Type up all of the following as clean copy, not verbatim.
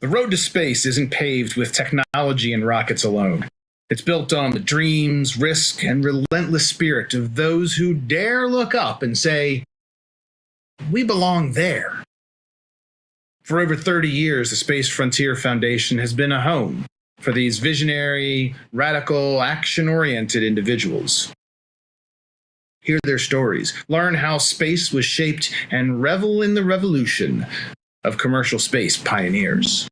The road to space isn't paved with technology and rockets alone. It's built on the dreams, risk, and relentless spirit of those who dare look up and say, "We belong there." For over 30 years, the Space Frontier Foundation has been a home for these visionary, radical, action-oriented individuals. Hear their stories, learn how space was shaped, and revel in the revolution of commercial space pioneers.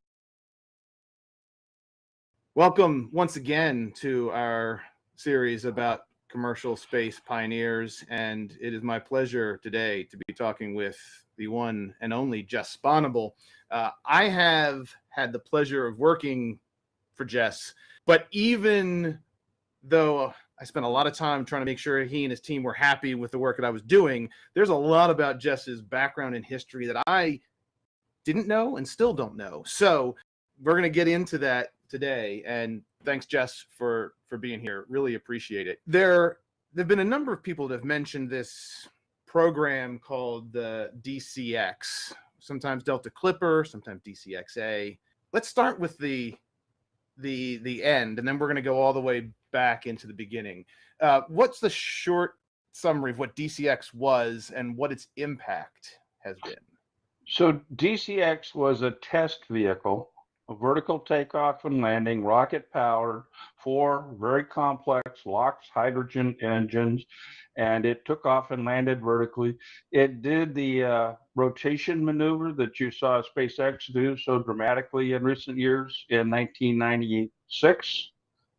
Welcome once again to our series about commercial space pioneers, and it is my pleasure today to be talking with the one and only Jess Sponable. I have had the pleasure of working for Jess, but even though I spent a lot of time trying to make sure he and his team were happy with the work that I was doing, there's a lot about Jess's background and history that I didn't know and still don't know. So we're going to get into that today, and thanks, Jess, for being here. Really appreciate it. There have been a number of people that have mentioned this program called the DCX, sometimes Delta Clipper, sometimes DCXA. Let's start with the end, and then we're going to go all the way back into the beginning. What's the short summary of what DCX was and what its impact has been? So DCX was a test vehicle, a vertical takeoff and landing, rocket powered, 4 very complex LOX hydrogen engines, and it took off and landed vertically. It did the rotation maneuver that you saw SpaceX do so dramatically in recent years in 1996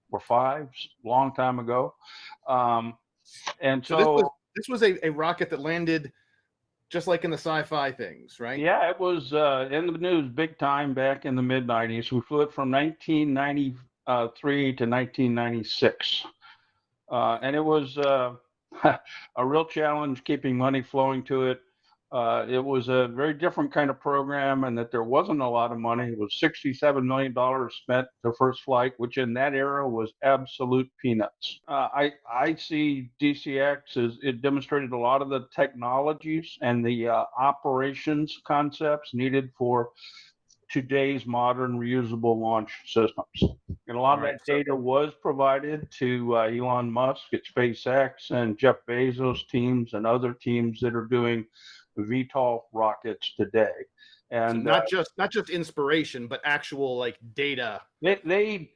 or 5, long time ago. And so this was a rocket that landed just like in the sci-fi things, right? Yeah, it was in the news big time back in the mid-90s. We flew it from 1993 to 1996. And it was a real challenge keeping money flowing to it. It was a very different kind of program, and that there wasn't a lot of money. It was $67 million spent the first flight, which in that era was absolute peanuts. I see DCX as it demonstrated a lot of the technologies and the operations concepts needed for today's modern reusable launch systems. And a lot of that data was provided to Elon Musk at SpaceX and Jeff Bezos teams and other teams that are doing VTOL rockets today. And so not just inspiration, but actual like data. They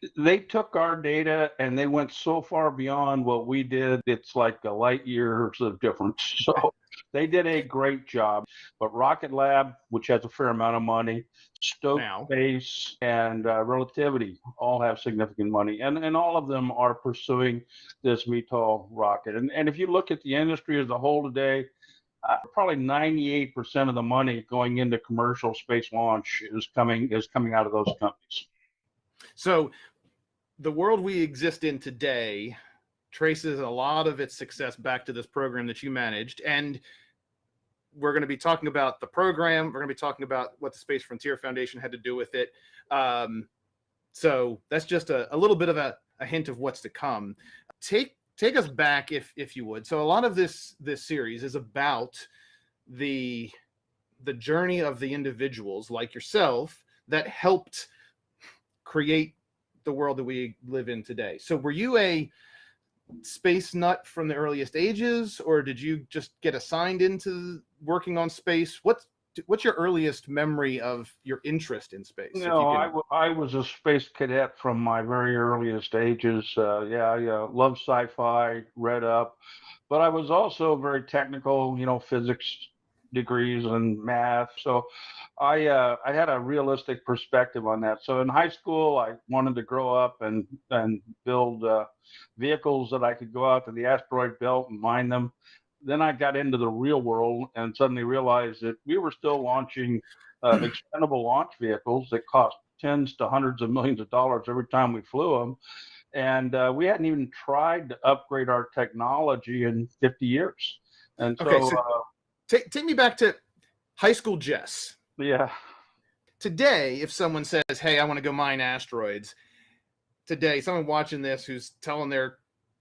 took our data and they went so far beyond what we did. It's like a light years of difference. So they did a great job. But Rocket Lab, which has a fair amount of money, Stoke Space, and Relativity all have significant money. And all of them are pursuing this VTOL rocket. And if you look at the industry as a whole today, probably 98% of the money going into commercial space launch is coming out of those companies. So the world we exist in today traces a lot of its success back to this program that you managed. And we're going to be talking about the program. We're going to be talking about what the Space Frontier Foundation had to do with it. So that's just a little bit of a hint of what's to come. Take us back, if you would. So a lot of this series is about the journey of the individuals like yourself that helped create the world that we live in today. So were you a space nut from the earliest ages, or did you just get assigned into working on space? What's your earliest memory of your interest in space? No, I was a space cadet from my very earliest ages. I loved sci-fi, read up, but I was also very technical, physics degrees and math. So I had a realistic perspective on that. So in high school, I wanted to grow up and build vehicles that I could go out to the asteroid belt and mine them. Then I got into the real world and suddenly realized that we were still launching expendable launch vehicles that cost tens to hundreds of millions of dollars every time we flew them. And we hadn't even tried to upgrade our technology in 50 years. And so, take me back to high school Jess. Yeah. Today, if someone says, "Hey, I want to go mine asteroids," today, someone watching this who's telling their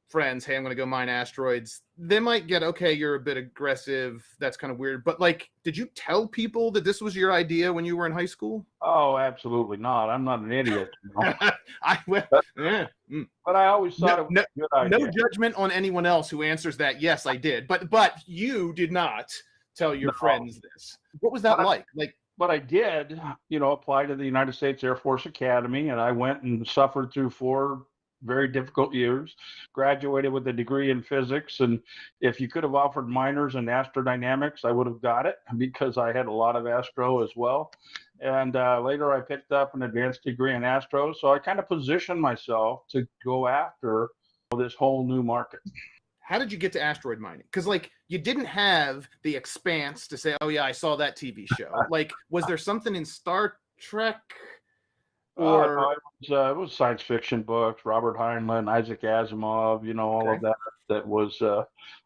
friends, hey, I'm going to go mine asteroids, they might get, okay, you're a bit aggressive. That's kind of weird. But like, did you tell people that this was your idea when you were in high school? Oh, absolutely not. I'm not an idiot. Well, But, yeah. but I always thought it was No, a good idea. no judgment on anyone else who answers that. Yes, I did. But you did not tell your friends this. What was that like? But I did, apply to the United States Air Force Academy, and I went and suffered through 4 very difficult years, graduated with a degree in physics. And if you could have offered minors in astrodynamics, I would have got it because I had a lot of astro as well. And later I picked up an advanced degree in astro. So I kind of positioned myself to go after this whole new market. How did you get to asteroid mining? Because like you didn't have the expanse to say, oh yeah, I saw that TV show. Like, was there something in Star Trek? Or no, it was science fiction books, Robert Heinlein, Isaac Asimov, all of that. That was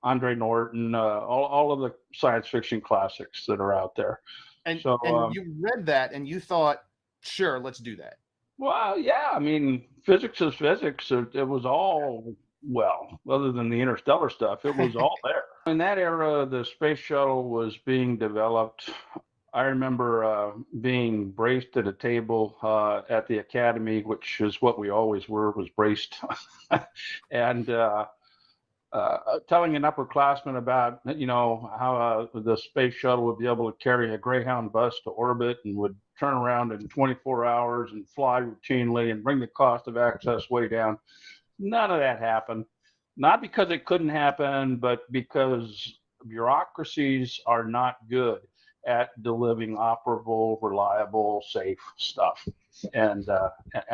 Andre Norton, all of the science fiction classics that are out there. And so you read that and you thought, sure, let's do that. Well, yeah, I mean, physics is physics. It was all, well, other than the interstellar stuff, it was all there. In that era, the space shuttle was being developed. I remember being braced at a table at the academy, which is what we always were, was braced, and telling an upperclassman about, how the space shuttle would be able to carry a Greyhound bus to orbit and would turn around in 24 hours and fly routinely and bring the cost of access way down. None of that happened. Not because it couldn't happen, but because bureaucracies are not good at delivering operable, reliable, safe stuff, and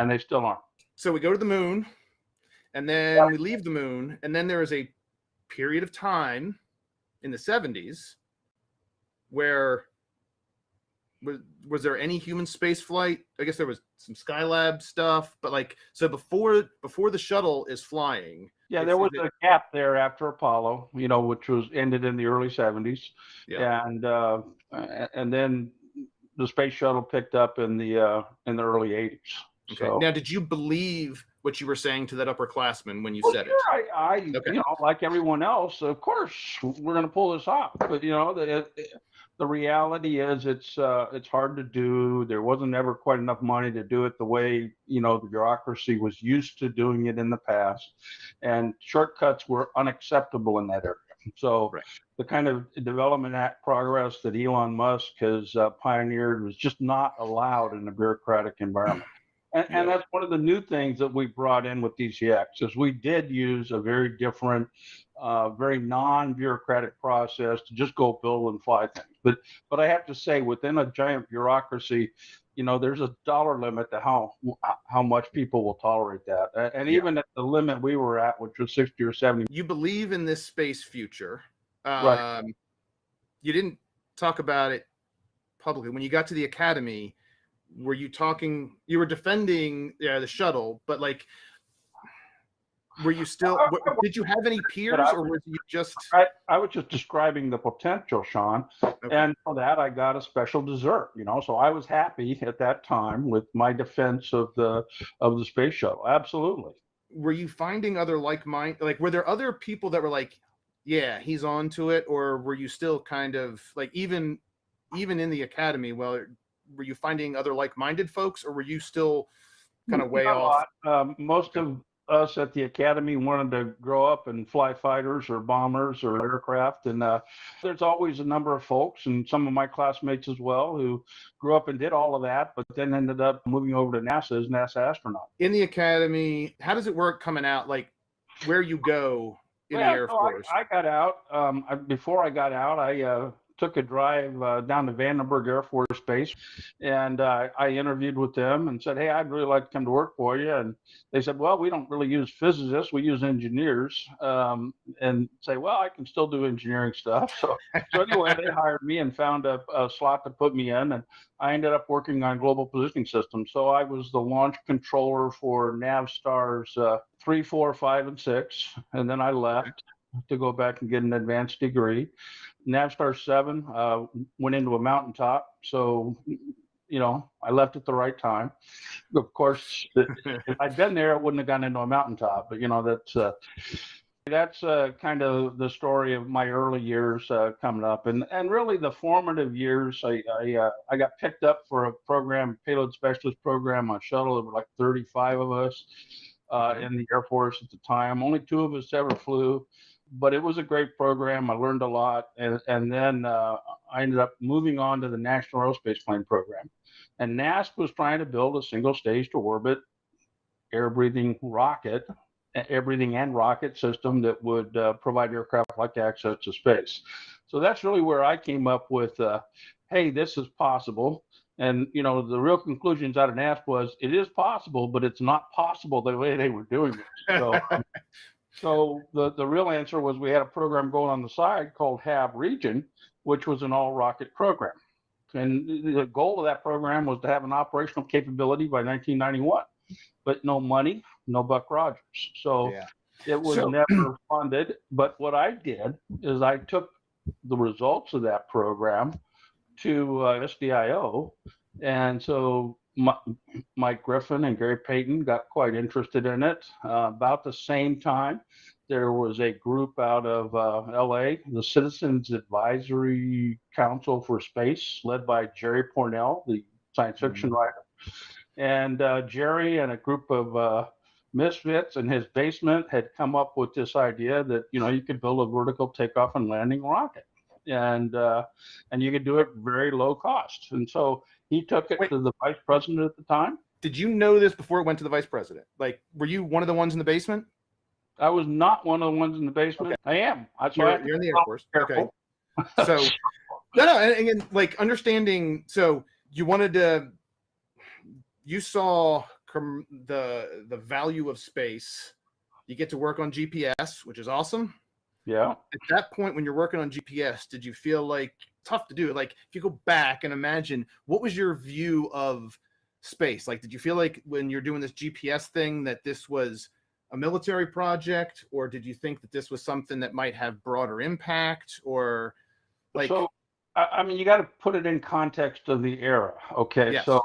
they still aren't. So we go to the moon, and then we leave the moon, and then there is a period of time in the 70s where was there any human space flight? I guess there was some Skylab stuff, but like, so before the shuttle is flying. Yeah, there was a gap there after Apollo, which was ended in the early 70s. Yeah. And then the space shuttle picked up in the early 80s. Okay. So, now, did you believe what you were saying to that upperclassman when you said sure, it? I okay. Like everyone else, of course, we're going to pull this off. But the reality is it's hard to do. There wasn't ever quite enough money to do it the way the bureaucracy was used to doing it in the past, and shortcuts were unacceptable in that area. So the kind of development progress that Elon Musk has pioneered was just not allowed in a bureaucratic environment. And that's one of the new things that we brought in with DCX is we did use a very different, very non-bureaucratic process to just go build and fly things. But I have to say, within a giant bureaucracy, there's a dollar limit to how much people will tolerate that. And even at the limit we were at, which was 60 or 70. You believe in this space future. Right. You didn't talk about it publicly. When you got to the academy, were you defending the shuttle, but like, were you still, did you have any peers, or was you just? I was just describing the potential, Sean. Okay. And for that, I got a special dessert, so I was happy at that time with my defense of the space shuttle. Absolutely. Were you finding other were there other people that were like, yeah, he's on to it? Or were you still kind of like, even in the academy, were you finding other like-minded folks, or were you still kind of way off? Most of us at the academy wanted to grow up and fly fighters or bombers or aircraft, and there's always a number of folks, and some of my classmates as well, who grew up and did all of that, but then ended up moving over to NASA as NASA astronaut. In the academy, how does it work coming out? Like, where you go in the Air Force? I got out. Before I got out, I took a drive down to Vandenberg Air Force Base, and I interviewed with them and said, hey, I'd really like to come to work for you. And they said, well, we don't really use physicists, we use engineers. And say, well, I can still do engineering stuff. So anyway, they hired me and found a slot to put me in, and I ended up working on global positioning systems. So I was the launch controller for Navstars 3, 4, 5, and 6, and then I left to go back and get an advanced degree. Navstar 7 went into a mountaintop, so I left at the right time. Of course, if I'd been there, it wouldn't have gone into a mountaintop. But that's That's kind of the story of my early years coming up, and really the formative years. I got picked up for a program, payload specialist program on shuttle. There were like 35 of us in the Air Force at the time. Only 2 of us ever flew, but it was a great program. I learned a lot, and then I ended up moving on to the National Aerospace Plane Program, and NASP was trying to build a single stage to orbit air-breathing and rocket system that would provide aircraft-like access to space. So that's really where I came up with, hey, this is possible. And, the real conclusions out of NASP was it is possible, but it's not possible the way they were doing it. So the real answer was we had a program going on the side called HAB Region, which was an all-rocket program. And the goal of that program was to have an operational capability by 1991. But no money, no Buck Rogers. So it was never funded. But what I did is I took the results of that program to SDIO. And so Mike Griffin and Gary Payton got quite interested in it. About the same time, there was a group out of LA, the Citizens Advisory Council for Space, led by Jerry Pornell, the science fiction writer. And Jerry and a group of misfits in his basement had come up with this idea that you could build a vertical takeoff and landing rocket, and you could do it very low cost. And so he took it to the vice president at the time. Did you know this before it went to the vice president? Like, were you one of the ones in the basement? I was not one of the ones in the basement. Okay. I am. You're in the Air Force. Okay. So no, and like understanding. So you saw the value of space. You get to work on GPS, which is awesome. Yeah. At that point, when you're working on GPS, did you feel like tough to do? Like, if you go back and imagine, what was your view of space? Like, did you feel like when you're doing this GPS thing that this was a military project, or did you think that this was something that might have broader impact, or like? So, I mean, you got to put it in context of the era. Okay. Yes. So.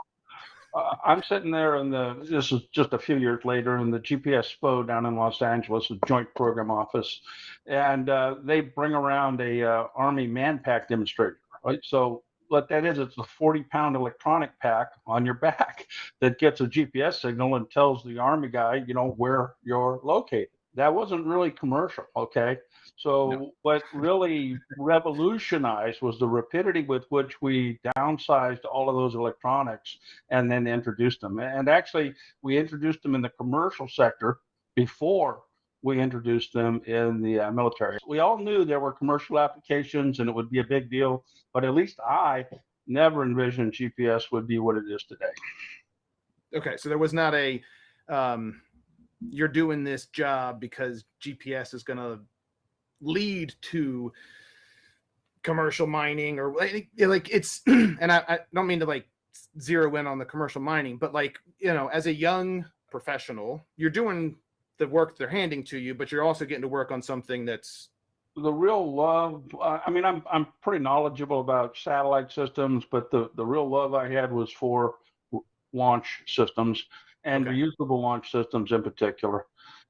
I'm sitting there this is just a few years later in the GPS SPO down in Los Angeles, the Joint Program Office, and they bring around a Army man-pack demonstrator, right? So what that is, it's a 40-pound electronic pack on your back that gets a GPS signal and tells the Army guy, where you're located. That wasn't really commercial, okay? So what really revolutionized was the rapidity with which we downsized all of those electronics and then introduced them. And actually, we introduced them in the commercial sector before we introduced them in the military. We all knew there were commercial applications and it would be a big deal, but at least I never envisioned GPS would be what it is today. Okay, so there was not a you're doing this job because GPS is going to lead to commercial mining, or like it's and I don't mean to like zero in on the commercial mining, but like, as a young professional, you're doing the work they're handing to you, but you're also getting to work on something that's the real love. I mean, I'm pretty knowledgeable about satellite systems, but the real love I had was for launch systems and reusable launch systems in particular.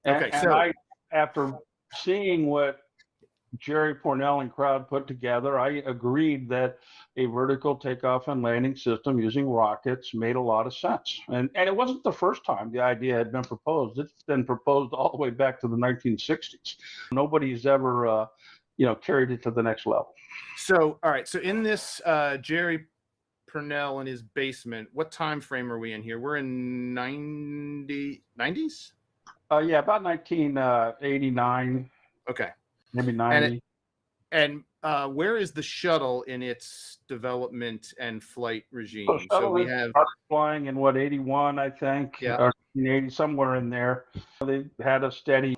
And I, after seeing what Jerry Pornell and crowd put together, I agreed that a vertical takeoff and landing system using rockets made a lot of sense. And it wasn't the first time the idea had been proposed. It's been proposed all the way back to the 1960s. Nobody's ever, carried it to the next level. So, all right. So in this Jerry Purnell in his basement, what time frame are we in here? We're in 90s? Yeah, about 1989. Okay. Maybe 90. And where is the shuttle in its development and flight regime? So we have flying in 81, I think, or 1980, somewhere in there. They had a steady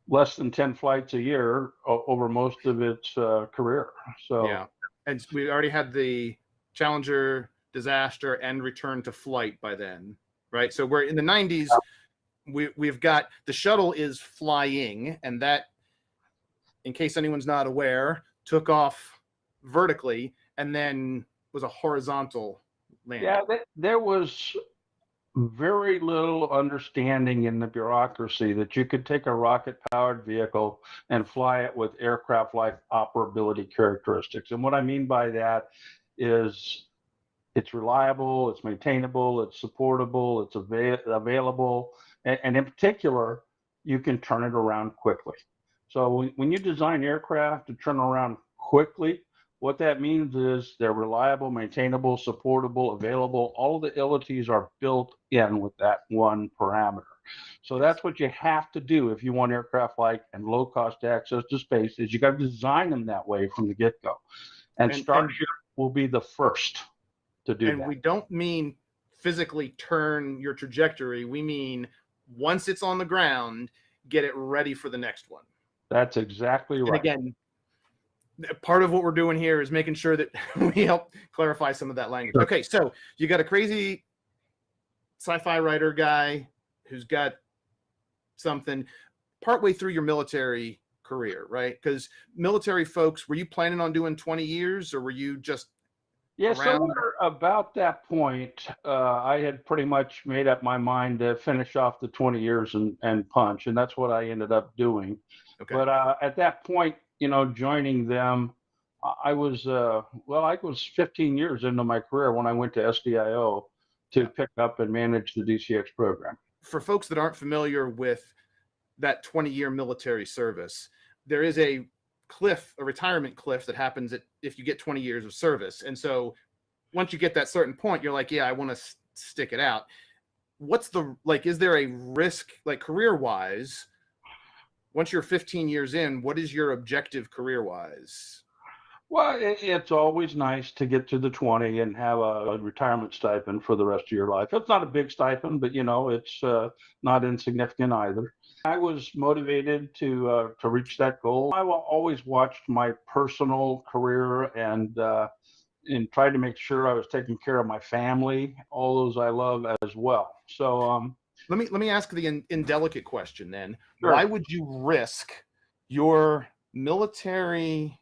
less than 10 flights a year over most of its career. So yeah, and we already had the Challenger disaster and return to flight by then, right? So we're in the 90s. We've got the shuttle is flying, and that, in case anyone's not aware, took off vertically and then was a horizontal landing. Yeah, there was very little understanding in the bureaucracy that you could take a rocket-powered vehicle and fly it with aircraft-like operability characteristics. And what I mean by that is it's reliable, it's maintainable, it's supportable, it's available, and in particular, you can turn it around quickly. So when you design aircraft to turn around quickly, what that means is they're reliable, maintainable, supportable, available. All of the abilities are built in with that one parameter. So that's what you have to do if you want aircraft-like and low-cost access to space, is you got to design them that way from the get-go. And Starship will be the first to do that. And we don't mean physically turn your trajectory. We mean once it's on the ground, get it ready for the next one. That's exactly right. And again, part of what we're doing here is making sure that we help clarify some of that language. Sure. Okay, so you got a crazy sci-fi writer guy who's got something partway through your military career, right? Because military folks, were you planning on doing 20 years or were you just somewhere about that point, I had pretty much made up my mind to finish off the 20 years and punch, and that's what I ended up doing. Okay. But at that point, joining them, I was 15 years into my career when I went to SDIO to pick up and manage the DCX program. For folks that aren't familiar with that 20-year military service, there is a retirement cliff that happens if you get 20 years of service. And so once you get that certain point, you're like, yeah, I want to stick it out. Is there a risk, like career wise, once you're 15 years in, what is your objective career wise? Well, it's always nice to get to the 20 and have a retirement stipend for the rest of your life. It's not a big stipend, but it's not insignificant either. I was motivated to reach that goal. I always watched my personal career and tried to make sure I was taking care of my family, all those I love as well. So let me ask the indelicate question then. Sure. Why would you risk your military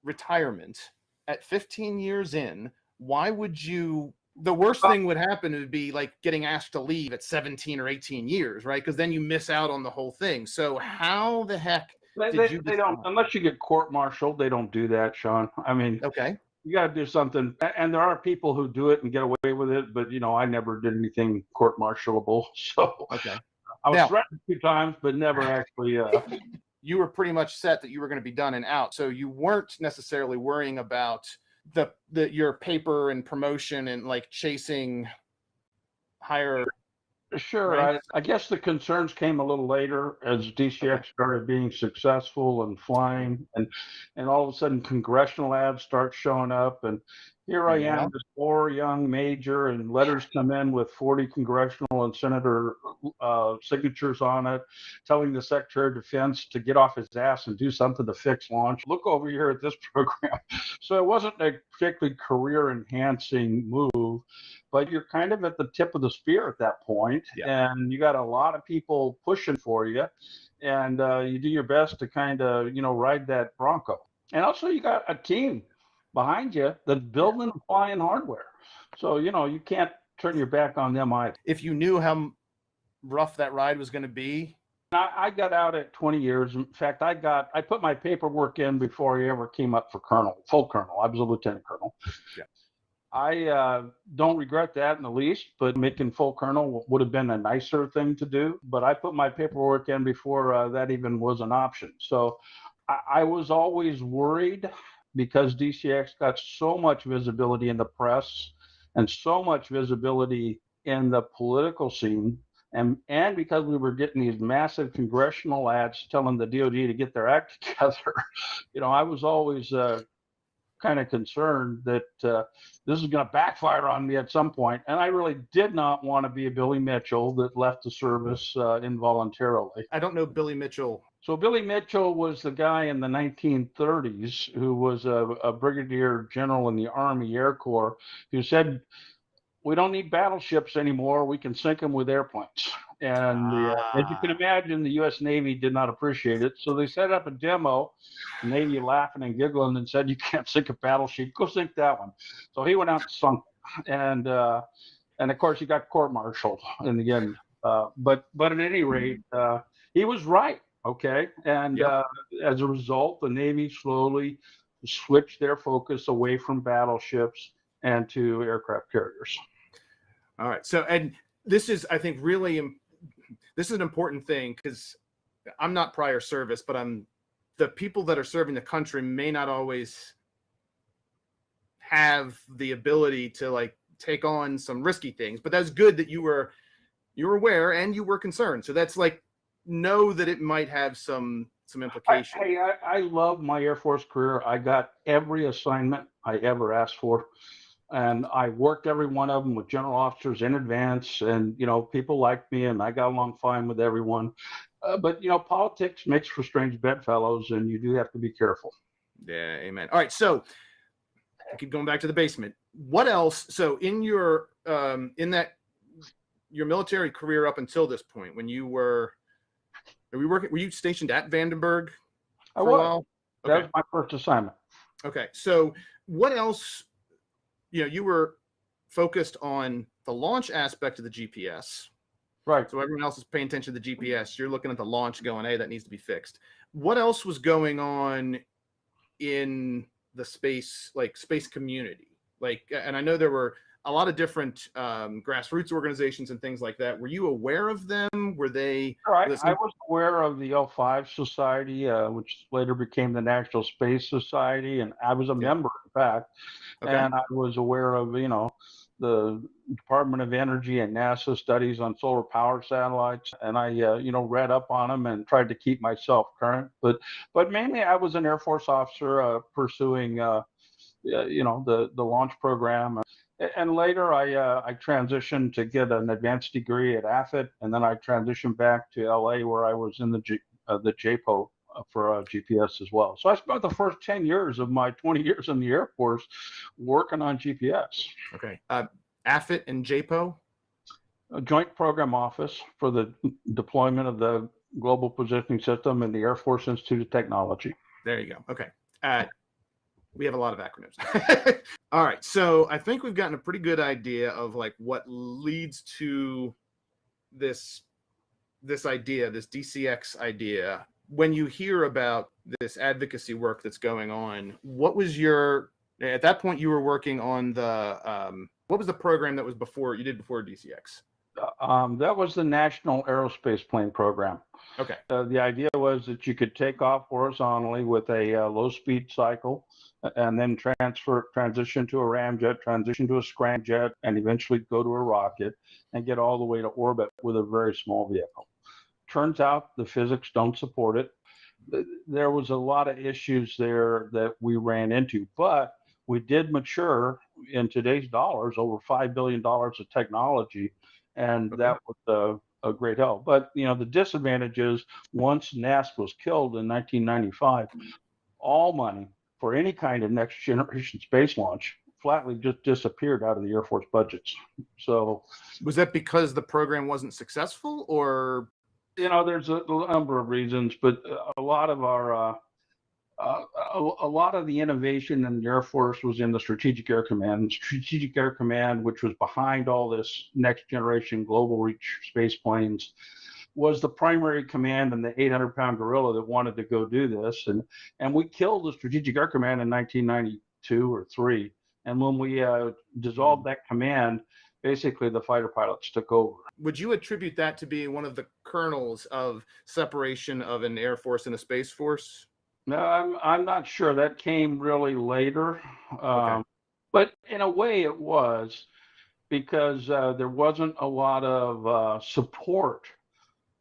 retirement at 15 years in? Why would you? The worst thing would happen would be like getting asked to leave at 17 or 18 years, right? Because then you miss out on the whole thing. So how the heck did you? They don't, unless you get court-martialed, they don't do that, Sean. I mean, okay, you got to do something. And there are people who do it and get away with it, but I never did anything court-martialable. So okay, I was threatened a few times, but never actually. You were pretty much set that you were going to be done and out, so you weren't necessarily worrying about your paper and promotion and like chasing higher. Sure. Right? I guess the concerns came a little later as DCX started being successful and flying, and all of a sudden congressional ads start showing up, and here I am, this poor young major, and letters come in with 40 congressional and senator signatures on it, telling the Secretary of Defense to get off his ass and do something to fix launch. Look over here at this program. So it wasn't a particularly career-enhancing move, but you're kind of at the tip of the spear at that point, and you got a lot of people pushing for you, and you do your best to kind of, ride that Bronco. And also you got a team behind you that's building and flying hardware. So, you can't turn your back on them either. If you knew how rough that ride was going to be. I got out at 20 years. In fact, I put my paperwork in before I ever came up for full colonel. I was a lieutenant colonel. Yeah. I don't regret that in the least, but making full colonel would have been a nicer thing to do. But I put my paperwork in before that even was an option. So I was always worried, because DCX got so much visibility in the press and so much visibility in the political scene, and because we were getting these massive congressional ads telling the DOD to get their act together, I was always kind of concerned that this is going to backfire on me at some point. And I really did not want to be a Billy Mitchell that left the service involuntarily. I don't know Billy Mitchell. So Billy Mitchell was the guy in the 1930s who was a brigadier general in the Army Air Corps who said, we don't need battleships anymore. We can sink them with airplanes. And as you can imagine, the U.S. Navy did not appreciate it. So they set up a demo, the Navy laughing and giggling, and said, you can't sink a battleship. Go sink that one. So he went out and sunk it. And and of course he got court-martialed in the end. But at any rate, he was right. Okay, and Yep. as a result, the Navy slowly switched their focus away from battleships and to aircraft carriers. All right. So, and this is, I think, this is an important thing because I'm not prior service, but the people that are serving the country may not always have the ability to like take on some risky things. But that's good that you were aware and you were concerned. So that's like, know that it might have some implication. I love my Air Force career. I got every assignment I ever asked for, and I worked every one of them with general officers in advance, and people liked me, and I got along fine with everyone. But politics makes for strange bedfellows, and you do have to be careful. Yeah, amen. All right, so I keep going back to the basement. What else? So in your your military career up until this point, when you were you stationed at Vandenberg for a while? Okay. That was my first assignment. Okay, so what else? You were focused on the launch aspect of the GPS. Right. So everyone else is paying attention to the GPS. You're looking at the launch going, hey, that needs to be fixed. What else was going on in the space community? And I know there were a lot of different grassroots organizations and things like that. Were you aware of them? Were they? Right. I was aware of the L5 Society, which later became the National Space Society, and I was a member, in fact. Okay. And I was aware of, the Department of Energy and NASA studies on solar powered satellites, and I, read up on them and tried to keep myself current. But mainly, I was an Air Force officer pursuing, the launch program. And later, I transitioned to get an advanced degree at AFIT, and then I transitioned back to LA, where I was in the JPO for GPS as well. So I spent the first 10 years of my 20 years in the Air Force working on GPS. Okay. AFIT and JPO? A Joint Program Office for the deployment of the Global Positioning System in the Air Force Institute of Technology. There you go. Okay. We have a lot of acronyms. All right. So I think we've gotten a pretty good idea of like what leads to this idea, this DCX idea. When you hear about this advocacy work that's going on, what was at that point you were working on what was the program that was before DCX? That was the National Aerospace Plane Program. Okay. The idea was that you could take off horizontally with a low-speed cycle, and then transition to a ramjet, transition to a scramjet, and eventually go to a rocket and get all the way to orbit with a very small vehicle. Turns out the physics don't support it. There was a lot of issues there that we ran into, but we did mature in today's dollars over $5 billion of technology, and that was a great help. But the disadvantage is once NASA was killed in 1995, all money for any kind of next generation space launch flatly just disappeared out of the Air Force budgets. So was that because the program wasn't successful, or? There's a number of reasons, but a lot of our a lot of the innovation in the Air Force was in the Strategic Air Command. Strategic Air Command, which was behind all this next generation global reach space planes, was the primary command and the 800-pound gorilla that wanted to go do this. And we killed the Strategic Air Command in 1992 or 3. And when we dissolved that command, basically the fighter pilots took over. Would you attribute that to be one of the kernels of separation of an Air Force and a Space Force? No, I'm not sure. That came really later. Okay. But in a way it was, because there wasn't a lot of support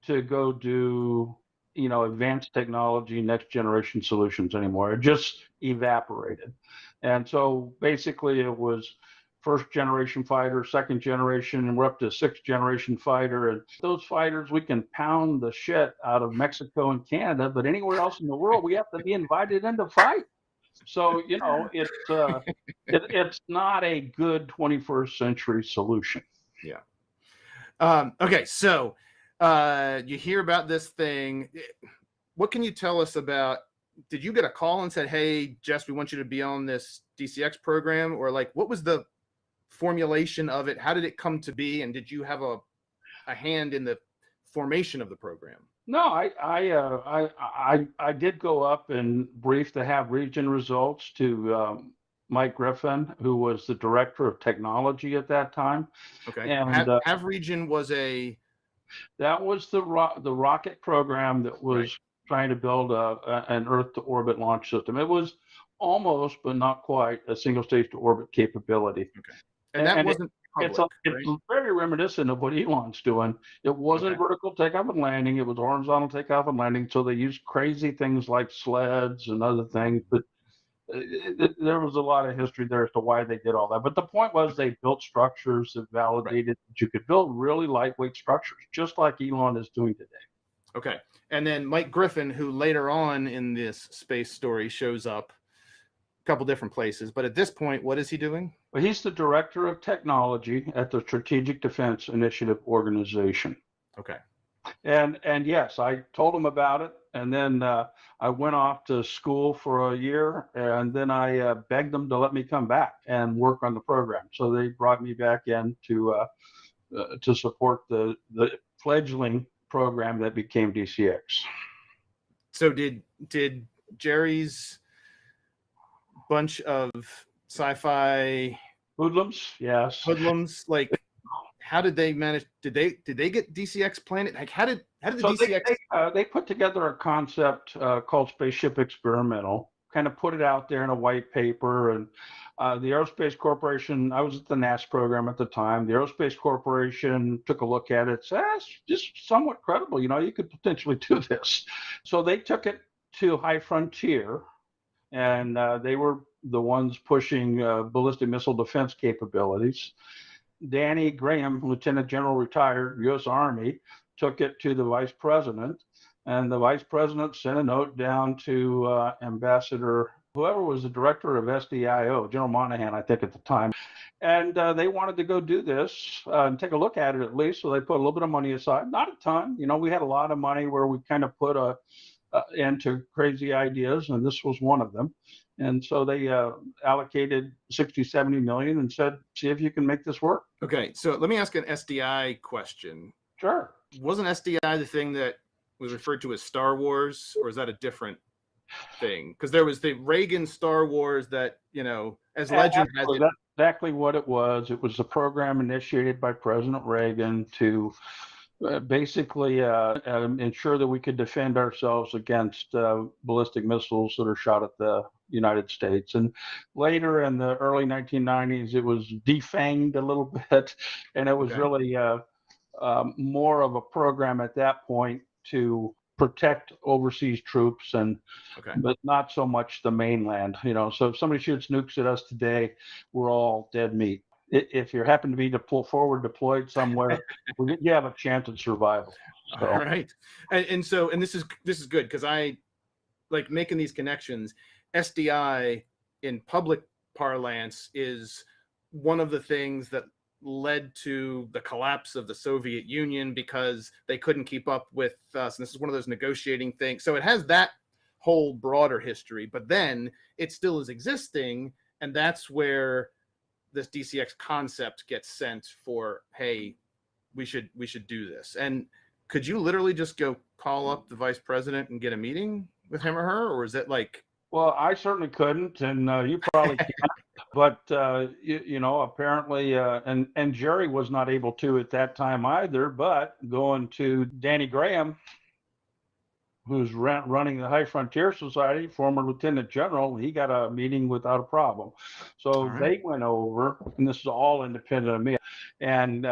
to go do, advanced technology, next generation solutions anymore. It just evaporated. And so basically it was first generation fighter, second generation, and we're up to sixth generation fighter. And those fighters, we can pound the shit out of Mexico and Canada, but anywhere else in the world, we have to be invited in to fight. So, it's not a good 21st century solution. Yeah. Okay. So you hear about this thing. What can you tell us about? Did you get a call and said, hey, Jess, we want you to be on this DCX program? Or like, what was the formulation of it? How did it come to be? And did you have a hand in the formation of the program? No, I did go up and brief the Have Region results to Mike Griffin, who was the director of technology at that time. Okay. And Have Region was that was the rocket program that was right. trying to build an Earth to orbit launch system. It was almost, but not quite, a single stage to orbit capability. Okay. And that wasn't public, it's right? very reminiscent of what Elon's doing. It wasn't Okay. vertical takeoff and landing. It was horizontal takeoff and landing. So they used crazy things like sleds and other things. But there was a lot of history there as to why they did all that. But the point was they built structures that validated that you could build really lightweight structures, just like Elon is doing today. Okay. And then Mike Griffin, who later on in this space story shows up a couple different places, but at this point, what is he doing? Well, he's the director of technology at the Strategic Defense Initiative Organization. Okay. And yes, I told him about it, and then I went off to school for a year, and then I begged them to let me come back and work on the program. So they brought me back in to support the fledgling program that became DCX. So did Jerry's bunch of sci-fi hoodlums, yes, hoodlums, like, how did they manage? Did they get DCX Planet? Like, how did the DCX? They put together a concept called Spaceship Experimental, kind of put it out there in a white paper, and the Aerospace Corporation, I was at the NASA program at the time, the Aerospace Corporation took a look at it, said, it's just somewhat credible, you could potentially do this. So they took it to High Frontier, and they were the ones pushing ballistic missile defense capabilities. Danny Graham, Lieutenant General retired, U.S. Army, took it to the Vice President, and the Vice President sent a note down to Ambassador, whoever was the director of SDIO, General Monahan, I think at the time, and they wanted to go do this and take a look at it at least, so they put a little bit of money aside, not a ton. We had a lot of money where we kind of put into crazy ideas, and this was one of them. And so they allocated 60, 70 million and said, see if you can make this work. Okay, so let me ask an SDI question. Sure. Wasn't SDI the thing that was referred to as Star Wars, or is that a different thing? Because there was the Reagan Star Wars that, as legend has it. That's exactly what it was. It was a program initiated by President Reagan to basically ensure that we could defend ourselves against ballistic missiles that are shot at the United States. And later in the early 1990s, it was defanged a little bit, and it was really more of a program at that point to protect overseas troops, but not so much the mainland. So if somebody shoots nukes at us today, we're all dead meat. If you happen to be forward deployed somewhere, you have a chance at survival. So. All right, and this is good, because I like making these connections. SDI in public parlance is one of the things that led to the collapse of the Soviet Union, because they couldn't keep up with us, and this is one of those negotiating things. So it has that whole broader history, but then it still is existing, and that's where this DCX concept gets sent for, hey, we should do this. And could you literally just go call up the vice president and get a meeting with him or her, or is it like? Well, I certainly couldn't, and you probably can't. But apparently, and Jerry was not able to at that time either. But going to Danny Graham, who's running the High Frontier Society, former lieutenant general, he got a meeting without a problem. So they went over, and this is all independent of me, and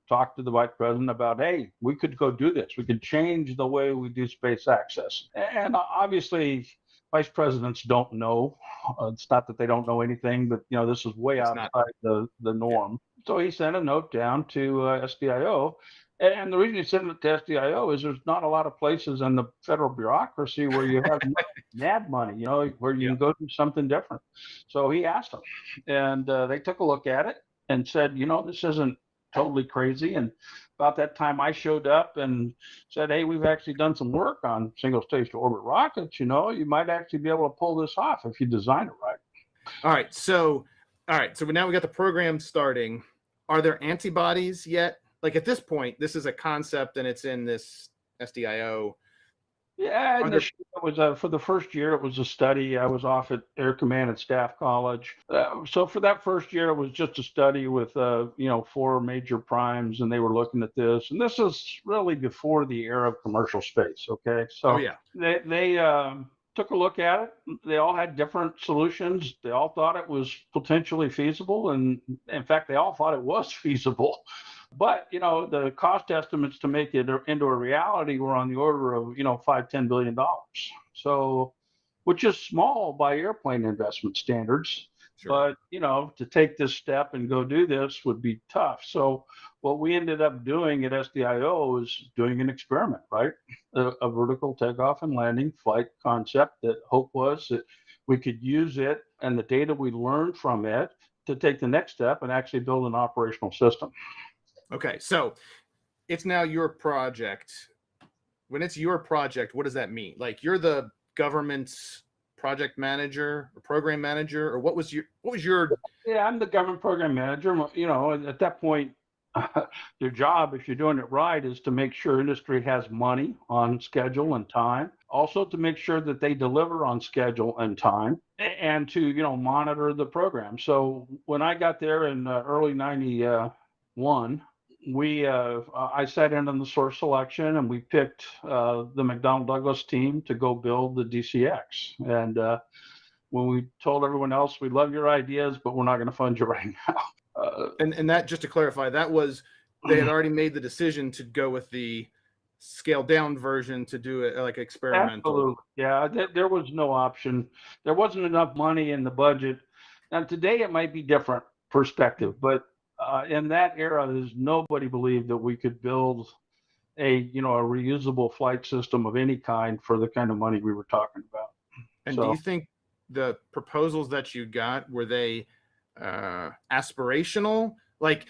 talked to the vice president about, hey, we could go do this. We could change the way we do space access. And obviously, vice presidents don't know. It's not that they don't know anything, but this is way outside the norm. Yeah. So he sent a note down to SDIO. And the reason he sent it to SDIO is there's not a lot of places in the federal bureaucracy where you have NAD money, where you can go do something different. So he asked them, and they took a look at it and said, this isn't totally crazy. And about that time, I showed up and said, hey, we've actually done some work on single stage to orbit rockets. You might actually be able to pull this off if you design it right. All right. So All right, so now we got the program starting. Are there antibodies yet? Like at this point, this is a concept and it's in this SDIO. Yeah, Are there initially it was for the first year it was a study. I was off at Air Command and Staff College, so for that first year it was just a study with four major primes, and they were looking at this. And this is really before the era of commercial space. Okay, Oh so yeah. they took a look at it. They all had different solutions. They all thought it was potentially feasible, and in fact, they all thought it was feasible. But the cost estimates to make it into a reality were on the order of $5-10 billion. So, which is small by airplane investment standards. Sure. But to take this step and go do this would be tough. So what we ended up doing at SDIO is doing an experiment, right? A vertical takeoff and landing flight concept that hope was that we could use it and the data we learned from it to take the next step and actually build an operational system. Okay, so it's now your project. When it's your project, what does that mean? Like you're the government's project manager or program manager, or what was your Yeah, I'm the government program manager. At that point, your job, if you're doing it right, is to make sure industry has money on schedule and time. Also to make sure that they deliver on schedule and time, and to monitor the program. So when I got there in early '91, I sat in on the source selection, and we picked the McDonnell Douglas team to go build the DCX. And when we told everyone else, we love your ideas, but we're not going to fund you right now. And that, just to clarify, that was they had already made the decision to go with the scaled down version to do it like experimental. Absolutely. Yeah, there was no option. There wasn't enough money in the budget. And today it might be different perspective, but in that era, there's nobody believed that we could build a reusable flight system of any kind for the kind of money we were talking about. And do you think the proposals that you got, were they aspirational? Like,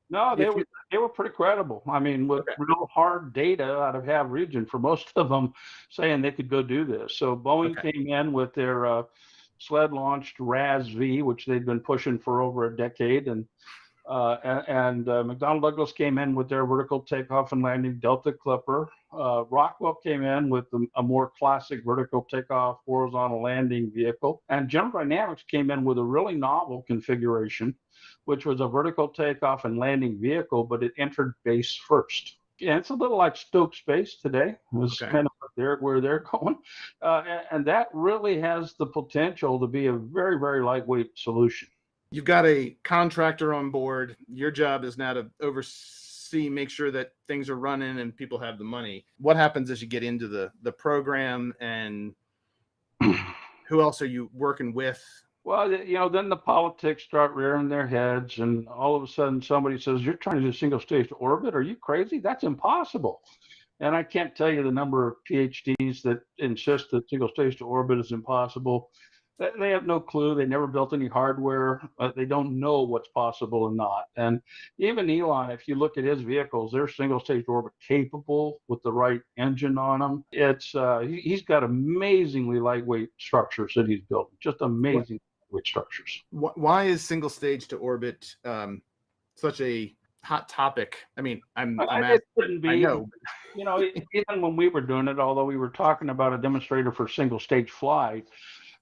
no, they were pretty credible. I mean, with real hard data out of Hav region for most of them saying they could go do this. So Boeing came in with their sled launched RAS-V, which they'd been pushing for over a decade, and McDonnell Douglas came in with their vertical takeoff and landing Delta Clipper. Rockwell came in with a more classic vertical takeoff, horizontal landing vehicle. And General Dynamics came in with a really novel configuration, which was a vertical takeoff and landing vehicle, but it entered base first. Yeah, it's a little like Stoke Space today. It's kind of where they're going. And that really has the potential to be a very, very lightweight solution. You've got a contractor on board. Your job is now to oversee, make sure that things are running and people have the money. What happens as you get into the program, and who else are you working with? Well, then the politics start rearing their heads, and all of a sudden somebody says, "You're trying to do single stage to orbit? Are you crazy? That's impossible." And I can't tell you the number of PhDs that insist that single stage to orbit is impossible. They have no clue. They never built any hardware. They don't know what's possible and not. And even Elon, if you look at his vehicles, they're single stage orbit capable with the right engine on them. He's got amazingly lightweight structures that he's building, just amazing lightweight structures. Why is single stage to orbit such a hot topic? I mean, it couldn't be. I know. Even when we were doing it, although we were talking about a demonstrator for single stage flight,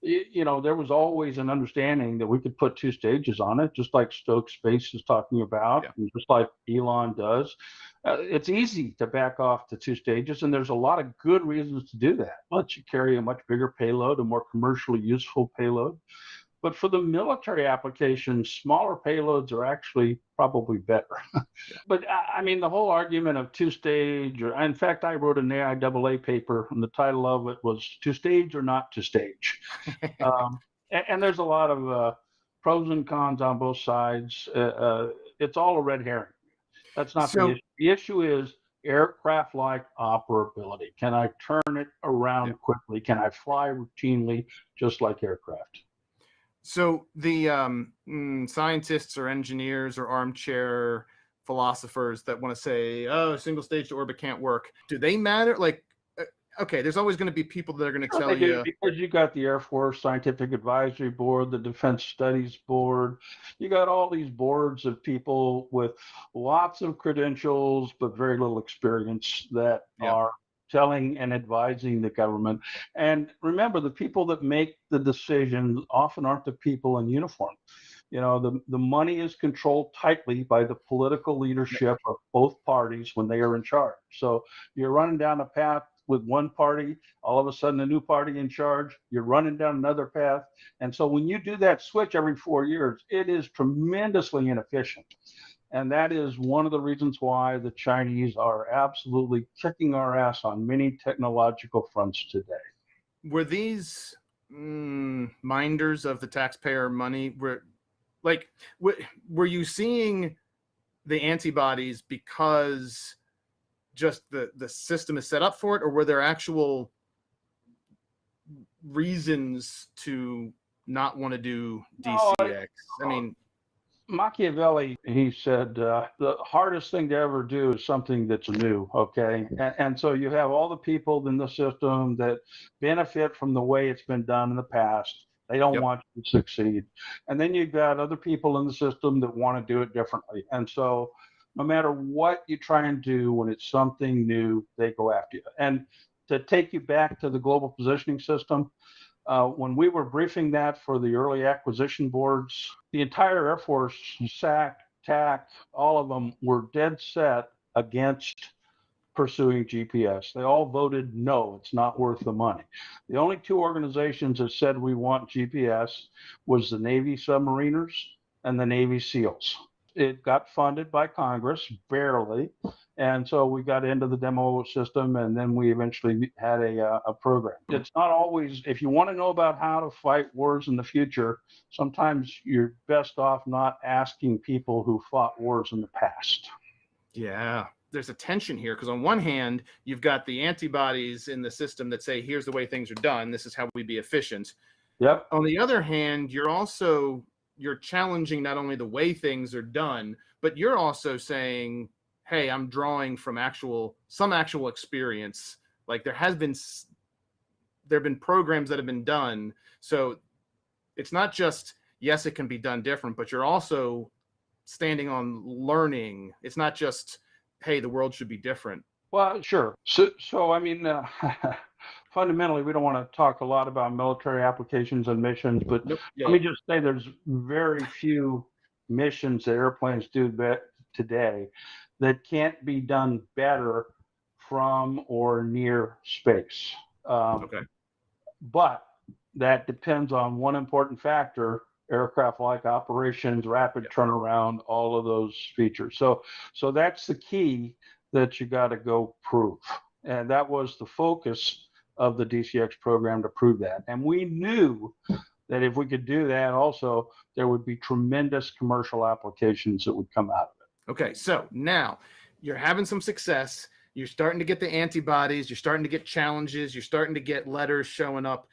there was always an understanding that we could put two stages on it, just like Stoke Space is talking about, and just like Elon does. It's easy to back off to two stages, and there's a lot of good reasons to do that. Lets you carry a much bigger payload, a more commercially useful payload. But for the military applications, smaller payloads are actually probably better. But I mean, the whole argument of two-stage, or in fact, I wrote an AIAA paper, and the title of it was "Two-Stage or Not Two-Stage." And there's a lot of pros and cons on both sides. It's all a red herring. That's not the issue. The issue is aircraft-like operability. Can I turn it around quickly? Can I fly routinely, just like aircraft? So the scientists or engineers or armchair philosophers that want to say, "Oh, single stage to orbit can't work," do they matter? Like, okay, there's always going to be people that are going to Sure tell they do, you, because you got the Air Force Scientific Advisory Board, the Defense Studies Board. You got all these boards of people with lots of credentials but very little experience that yeah, are telling and advising the government. And remember, the people that make the decisions often aren't the people in uniform. The money is controlled tightly by the political leadership of both parties when they are in charge. So you're running down a path with one party, all of a sudden a new party in charge, you're running down another path. And so when you do that switch every 4 years, it is tremendously inefficient. And that is one of the reasons why the Chinese are absolutely kicking our ass on many technological fronts today. were these minders of the taxpayer money? Like, were you seeing the antibodies because just the system is set up for it, or were there actual reasons to not want to do No, DCX? I mean, Machiavelli, he said, the hardest thing to ever do is something that's new, okay? And so you have all the people in the system that benefit from the way it's been done in the past. They don't yep, want you to succeed. And then you've got other people in the system that want to do it differently. And so no matter what you try and do, when it's something new, they go after you. And to take you back to the global positioning system, when we were briefing that for the early acquisition boards, the entire Air Force, SAC, TAC, all of them were dead set against pursuing GPS. They all voted no, it's not worth the money. The only two organizations that said we want GPS was the Navy submariners and the Navy SEALs. It got funded by Congress, barely. And so we got into the demo system, and then we eventually had a program. It's not always, if you want to know about how to fight wars in the future, sometimes you're best off not asking people who fought wars in the past. yeah. There's a tension here because on one hand, you've got the antibodies in the system that say, here's the way things are done. This is how we be efficient. Yep. On the other hand, you're challenging not only the way things are done, but you're also saying, hey, I'm drawing from some actual experience. Like there have been programs that have been done. So it's not just, yes, it can be done different, but you're also standing on learning. It's not just, hey, the world should be different. Well, sure. So I mean, fundamentally, we don't want to talk a lot about military applications and missions, but Nope. Yeah, let me just say there's very few missions that airplanes do today that can't be done better from or near space. okay. But that depends on one important factor: aircraft-like operations, rapid turnaround, all of those features. So that's the key that you got to go prove. And that was the focus of the DCX program, to prove that. And we knew that if we could do that also, there would be tremendous commercial applications that would come out of it. Okay, so now you're having some success. You're starting to get the antibodies. You're starting to get challenges. You're starting to get letters showing up.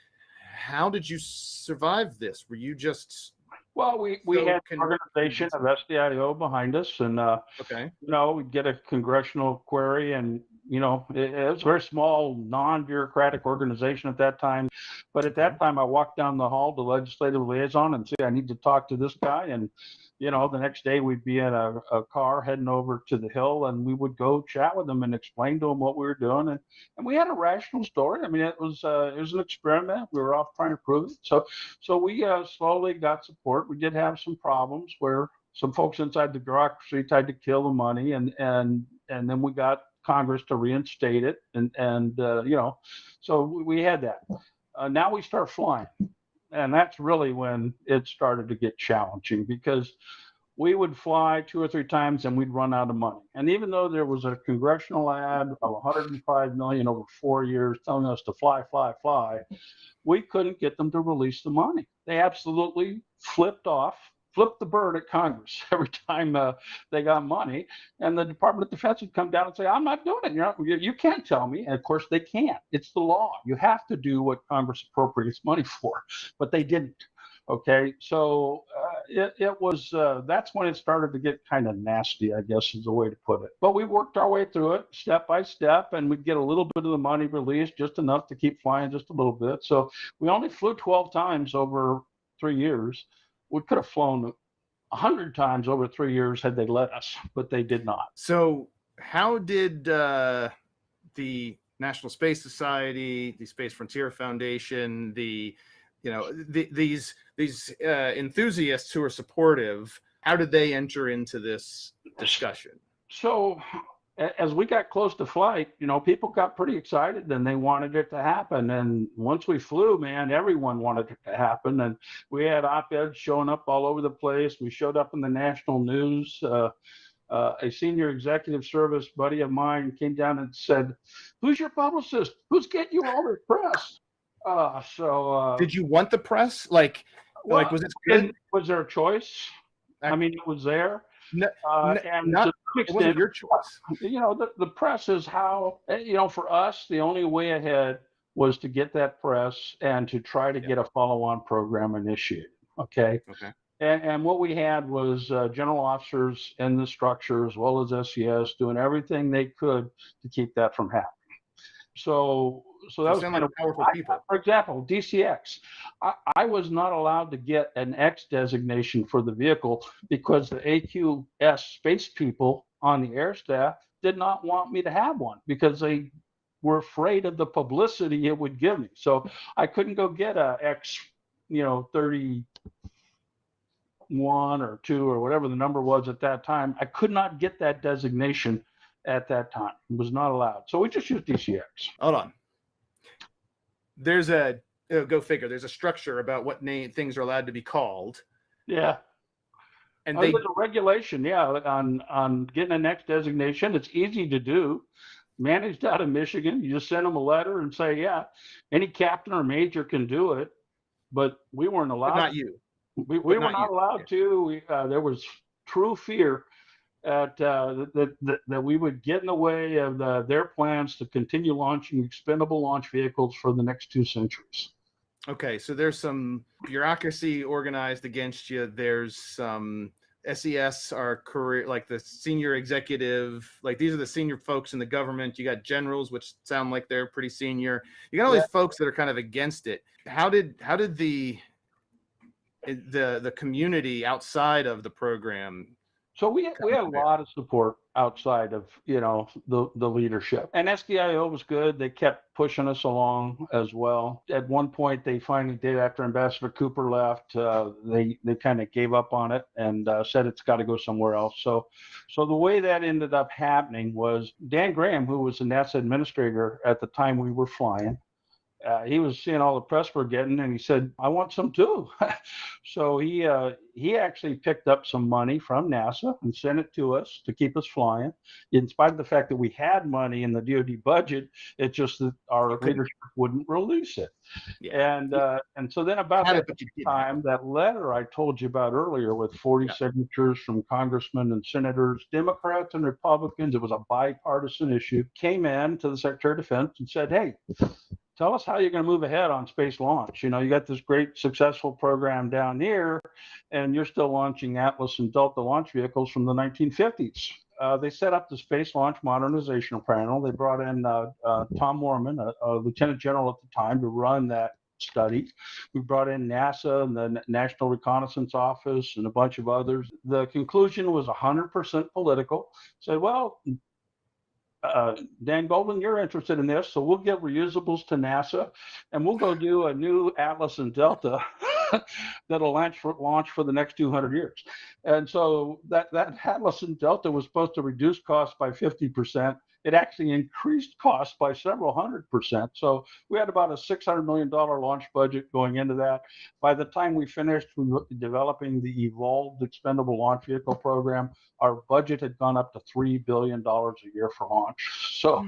How did you survive this? Were you just Well, we had an organization of SDIO behind us, and okay? we'd get a congressional query, and it was a very small, non-bureaucratic organization at that time. But at that time, I walked down the hall to legislative liaison and say, I need to talk to this guy. And the next day we'd be in a car heading over to the Hill, and we would go chat with them and explain to them what we were doing. And we had a rational story. I mean, it was an experiment. We were off trying to prove it. So we slowly got support. We did have some problems where some folks inside the bureaucracy tried to kill the money, and then we got Congress to reinstate it, and so we had that. Now we start flying, and that's really when it started to get challenging, because we would fly 2 or 3 times and we'd run out of money. And even though there was a congressional ad of $105 million over 4 years telling us to fly, we couldn't get them to release the money. They absolutely flipped the bird at Congress every time they got money. And the Department of Defense would come down and say, I'm not doing it. You can't tell me. And of course they can't. It's the law. You have to do what Congress appropriates money for. But they didn't. Okay, so it was that's when it started to get kind of nasty, I guess is the way to put it. But we worked our way through it step by step, and we'd get a little bit of the money released, just enough to keep flying just a little bit. So we only flew 12 times over 3 years. We could have flown 100 times over 3 years had they let us, but they did not. So how did the National Space Society, the Space Frontier Foundation, these enthusiasts who are supportive, how did they enter into this discussion? So as we got close to flight, people got pretty excited and they wanted it to happen. And once we flew, man, everyone wanted it to happen. And we had op-eds showing up all over the place. We showed up in the national news. A senior executive service buddy of mine came down and said, "Who's your publicist? Who's getting you all this press?" Did you want the press? Like was it good? Was there a choice? I mean, it was there. No, and not, to some it wasn't your choice. The press is how, for us, the only way ahead was to get that press and to try to get a follow-on program initiated. Okay. And what we had was general officers in the structure as well as SES doing everything they could to keep that from happening. So that was kind of powerful people. For example, DCX. I was not allowed to get an X designation for the vehicle because the AQS space people on the air staff did not want me to have one because they were afraid of the publicity it would give me. So I couldn't go get a X, 31 or 2 or whatever the number was at that time. I could not get that designation at that time. It was not allowed. So we just used DCX. Hold on. There's go figure. There's a structure about what things are allowed to be called. Yeah. And there's a regulation, on getting a next designation. It's easy to do. Managed out of Michigan. You just send them a letter and say, yeah, any captain or major can do it. But we weren't allowed. But not you. We were not allowed to. There was true fear that we would get in the way of their plans to continue launching expendable launch vehicles for the next 2 centuries. Okay, so there's some bureaucracy organized against you. There's some SES are career, like the senior executive, like these are the senior folks in the government. You got generals, which sound like they're pretty senior. You got all these folks that are kind of against it. How did the community outside of the program? So we had a lot of support outside of, the leadership. And SDIO was good. They kept pushing us along as well. At one point, they finally did, after Ambassador Cooper left, they kind of gave up on it and said it's got to go somewhere else. So the way that ended up happening was Dan Graham, who was the NASA administrator at the time we were flying, he was seeing all the press we're getting, and he said, "I want some too." So he actually picked up some money from NASA and sent it to us to keep us flying. In spite of the fact that we had money in the DoD budget, it's just that our leadership wouldn't release it. Yeah. And so then about that time, that letter I told you about earlier with 40 signatures from congressmen and senators, Democrats and Republicans, it was a bipartisan issue, came in to the Secretary of Defense and said, "Hey, tell us how you're going to move ahead on space launch. You got this great successful program down here, and you're still launching Atlas and Delta launch vehicles from the 1950s. They set up the Space Launch Modernization Panel. They brought in Tom Moorman, a lieutenant general at the time, to run that study. We brought in NASA and the National Reconnaissance Office and a bunch of others. The conclusion was 100% political. Said, well, Dan Golden, you're interested in this, so we'll give reusables to NASA, and we'll go do a new Atlas and Delta that'll launch for the next 200 years. And so that Atlas and Delta was supposed to reduce costs by 50%. It actually increased costs by several 100%. So we had about a $600 million launch budget going into that. By the time we finished developing the evolved expendable launch vehicle program, our budget had gone up to $3 billion a year for launch. So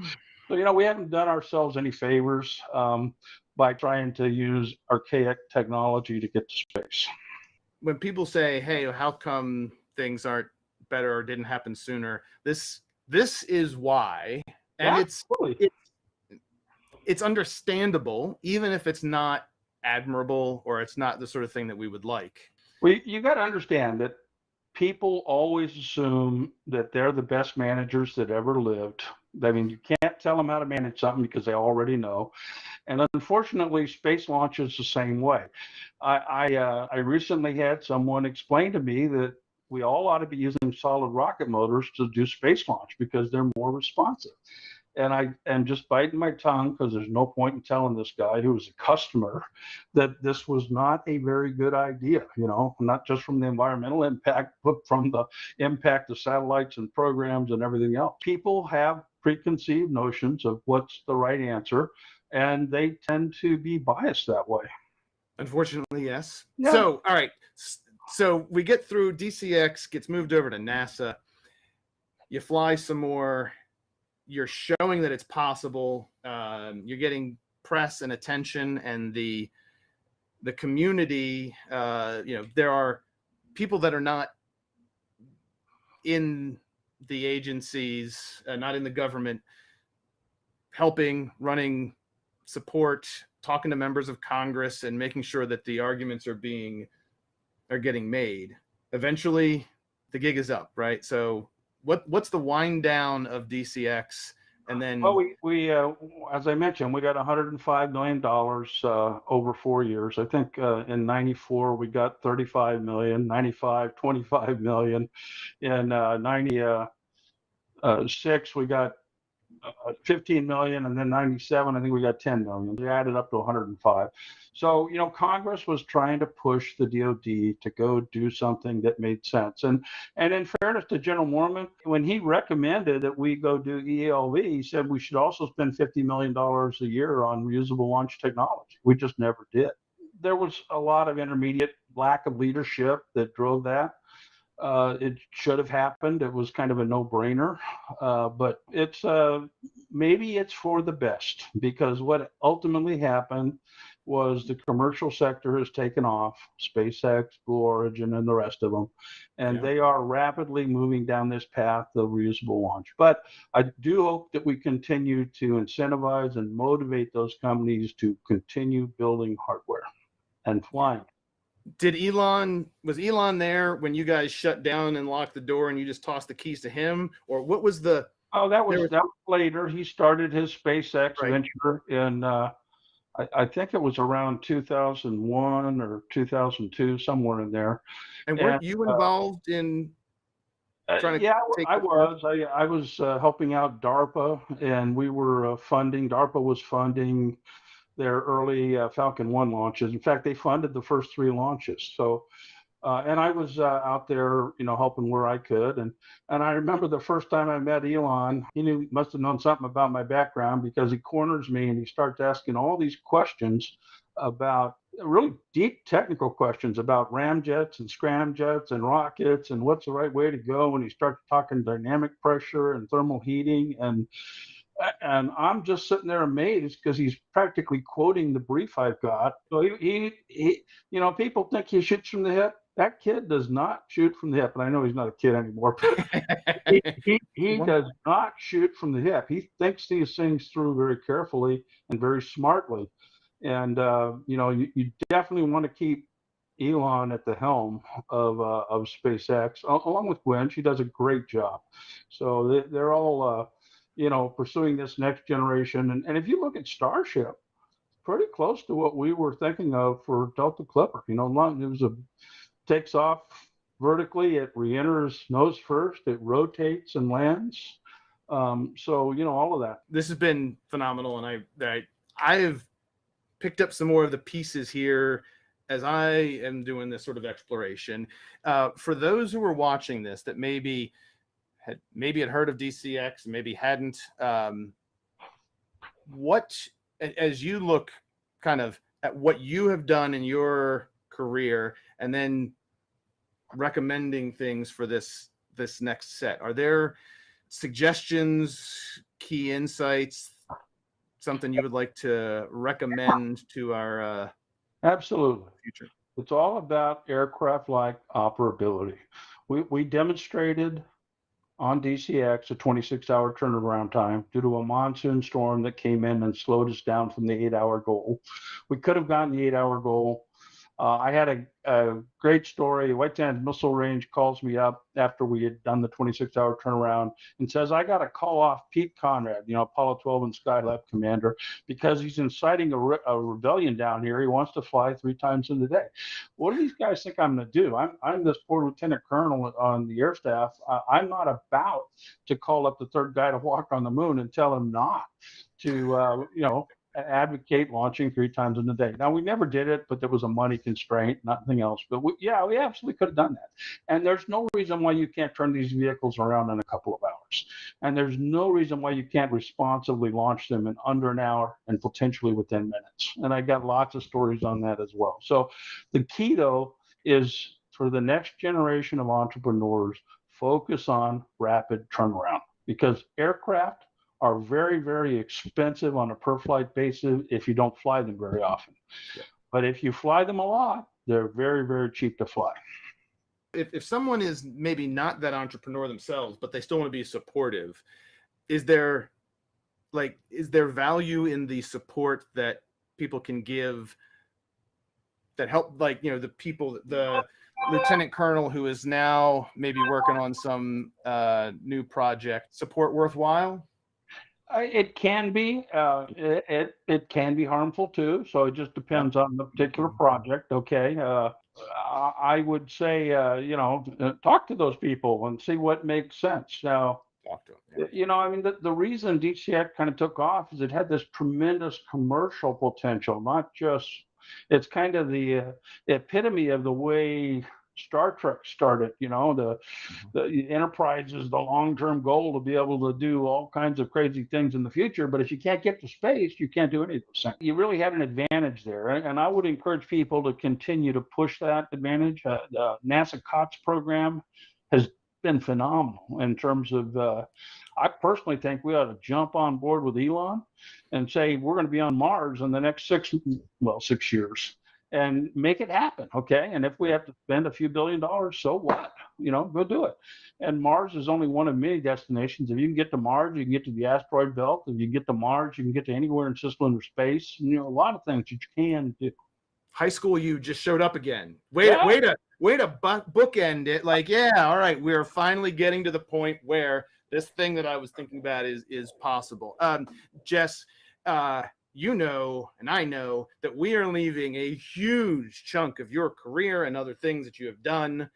we haven't done ourselves any favors by trying to use archaic technology to get to space. When people say, "Hey, how come things aren't better or didn't happen sooner?" This is why, and it's understandable, even if it's not admirable, or it's not the sort of thing that we would like. Well, you got to understand that people always assume that they're the best managers that ever lived. I mean, you can't tell them how to manage something because they already know. And unfortunately, space launch is the same way. I recently had someone explain to me that we all ought to be using solid rocket motors to do space launch because they're more responsive. And I am just biting my tongue because there's no point in telling this guy who was a customer that this was not a very good idea, not just from the environmental impact, but from the impact of satellites and programs and everything else. People have preconceived notions of what's the right answer, and they tend to be biased that way. Unfortunately, yes. Yeah. So, all right. So we get through, DCX gets moved over to NASA. You fly some more. You're showing that it's possible. You're getting press and attention, and the community. There are people that are not in the agencies, not in the government, helping, running support, talking to members of Congress, and making sure that the arguments are getting made. Eventually, the gig is up, right? So, what's the wind down of DCX? And then, well, we as I mentioned, we got $105 million over 4 years. I think in '94 we got 35 million, '95 25 million, in '96 we got 15 million, and then 97 I think we got 10 million. They added up to 105. So Congress was trying to push the DoD to go do something that made sense. And in fairness to General Mormon, when he recommended that we go do ELV, he said we should also spend $50 million a year on reusable launch technology. We just never did. There was a lot of intermediate lack of leadership that drove that. It should have happened. It was kind of a no-brainer, but maybe it's for the best, because what ultimately happened was the commercial sector has taken off, SpaceX, Blue Origin, and the rest of them, and they are rapidly moving down this path of reusable launch. But I do hope that we continue to incentivize and motivate those companies to continue building hardware and flying. was Elon there when you guys shut down and locked the door and you just tossed the keys to him? Or what was the... Oh, that was later. He started his SpaceX venture in, I think it was around 2001 or 2002, somewhere in there. And weren't you involved in trying to... Yeah, I was helping out DARPA, and we were DARPA was funding their early Falcon 1 launches. In fact, they funded the first 3 launches. So, and I was out there, helping where I could. And I remember the first time I met Elon, he must have known something about my background, because he corners me and he starts asking all these questions about really deep technical questions about ramjets and scramjets and rockets and what's the right way to go. And he starts talking dynamic pressure and thermal heating, and I'm just sitting there amazed, because he's practically quoting the brief I've got. So he people think he shoots from the hip. That kid does not shoot from the hip. And I know he's not a kid anymore. he does not shoot from the hip. He thinks these things through very carefully and very smartly. And you definitely want to keep Elon at the helm of SpaceX, along with Gwen. She does a great job. So they're all pursuing this next generation. And if you look at Starship, pretty close to what we were thinking of for Delta Clipper. It was takes off vertically, it re-enters nose first, it rotates and lands. So all of that. This has been phenomenal, and I've picked up some more of the pieces here as I am doing this sort of exploration. For those who are watching this that maybe had heard of DCX, maybe hadn't, as you look kind of at what you have done in your career, and then recommending things for this next set, are there suggestions, key insights, something you would like to recommend to our absolutely future? It's all about aircraft-like operability. We demonstrated on DCX, a 26-hour turnaround time, due to a monsoon storm that came in and slowed us down from the 8-hour goal. We could have gotten the 8-hour goal. I had a great story. White Sands Missile Range calls me up after we had done the 26-hour turnaround and says, I got to call off Pete Conrad, Apollo 12 and Skylab commander, because he's inciting a rebellion down here. He wants to fly 3 times in the day. What do these guys think I'm going to do? I'm this poor lieutenant colonel on the air staff. I'm not about to call up the 3rd guy to walk on the moon and tell him not to, advocate launching 3 times in a day. Now, we never did it, but there was a money constraint, nothing else. But we absolutely could have done that. And there's no reason why you can't turn these vehicles around in a couple of hours. And there's no reason why you can't responsibly launch them in under an hour and potentially within minutes. And I got lots of stories on that as well. So the key, though, is for the next generation of entrepreneurs, focus on rapid turnaround, because aircraft are very, very expensive on a per flight basis if you don't fly them very often. Yeah. But if you fly them a lot, they're very, very cheap to fly. If someone is maybe not that entrepreneur themselves, but they still want to be supportive, is there value in the support that people can give that help, the people, the lieutenant colonel who is now maybe working on some new project, support worthwhile? It can be. It can be harmful too. So it just depends on the particular project. Okay. I would say, talk to those people and see what makes sense. Now, talk to them. Yeah. The reason DCX kind of took off is it had this tremendous commercial potential, not just, it's kind of the epitome of the way Star Trek started. The Enterprise is the long-term goal to be able to do all kinds of crazy things in the future. But if you can't get to space, you can't do any of those things. You really have an advantage there. And I would encourage people to continue to push that advantage. The NASA COTS program has been phenomenal in terms of, I personally think we ought to jump on board with Elon and say, we're going to be on Mars in the next 6 years. And make it happen, okay? And if we have to spend a few $1 billion, so what? Go do it. And Mars is only one of many destinations. If you can get to Mars, you can get to the asteroid belt. If you get to Mars, you can get to anywhere in cislunar space. A lot of things that you can do. High school, you just showed up again. Way to bookend it. All right, we're finally getting to the point where this thing that I was thinking about is possible. Jess, and I know that we are leaving a huge chunk of your career and other things that you have done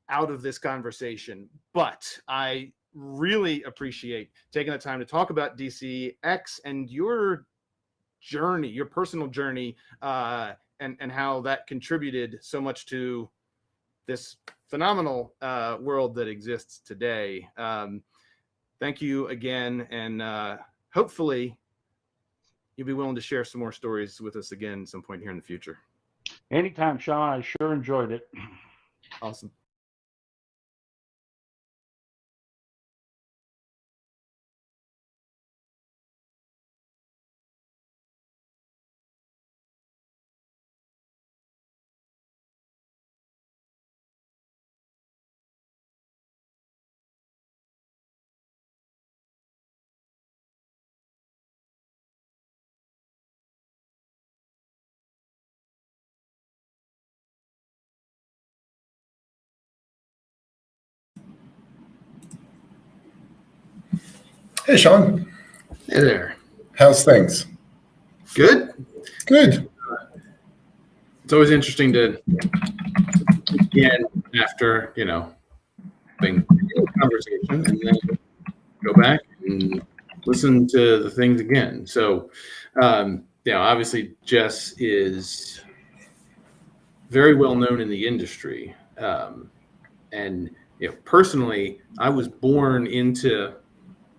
out of this conversation. But I really appreciate taking the time to talk about DCX and your journey, your personal journey, and how that contributed so much to this phenomenal world that exists today. Thank you again, and hopefully you'll be willing to share some more stories with us again at some point here in the future. Anytime, Sean. I sure enjoyed it. Awesome. Hey, Sean. Hey there. How's things? Good. Good. It's always interesting to again after having a conversation and then go back and listen to the things again. So, obviously Jess is very well known in the industry, and personally, I was born into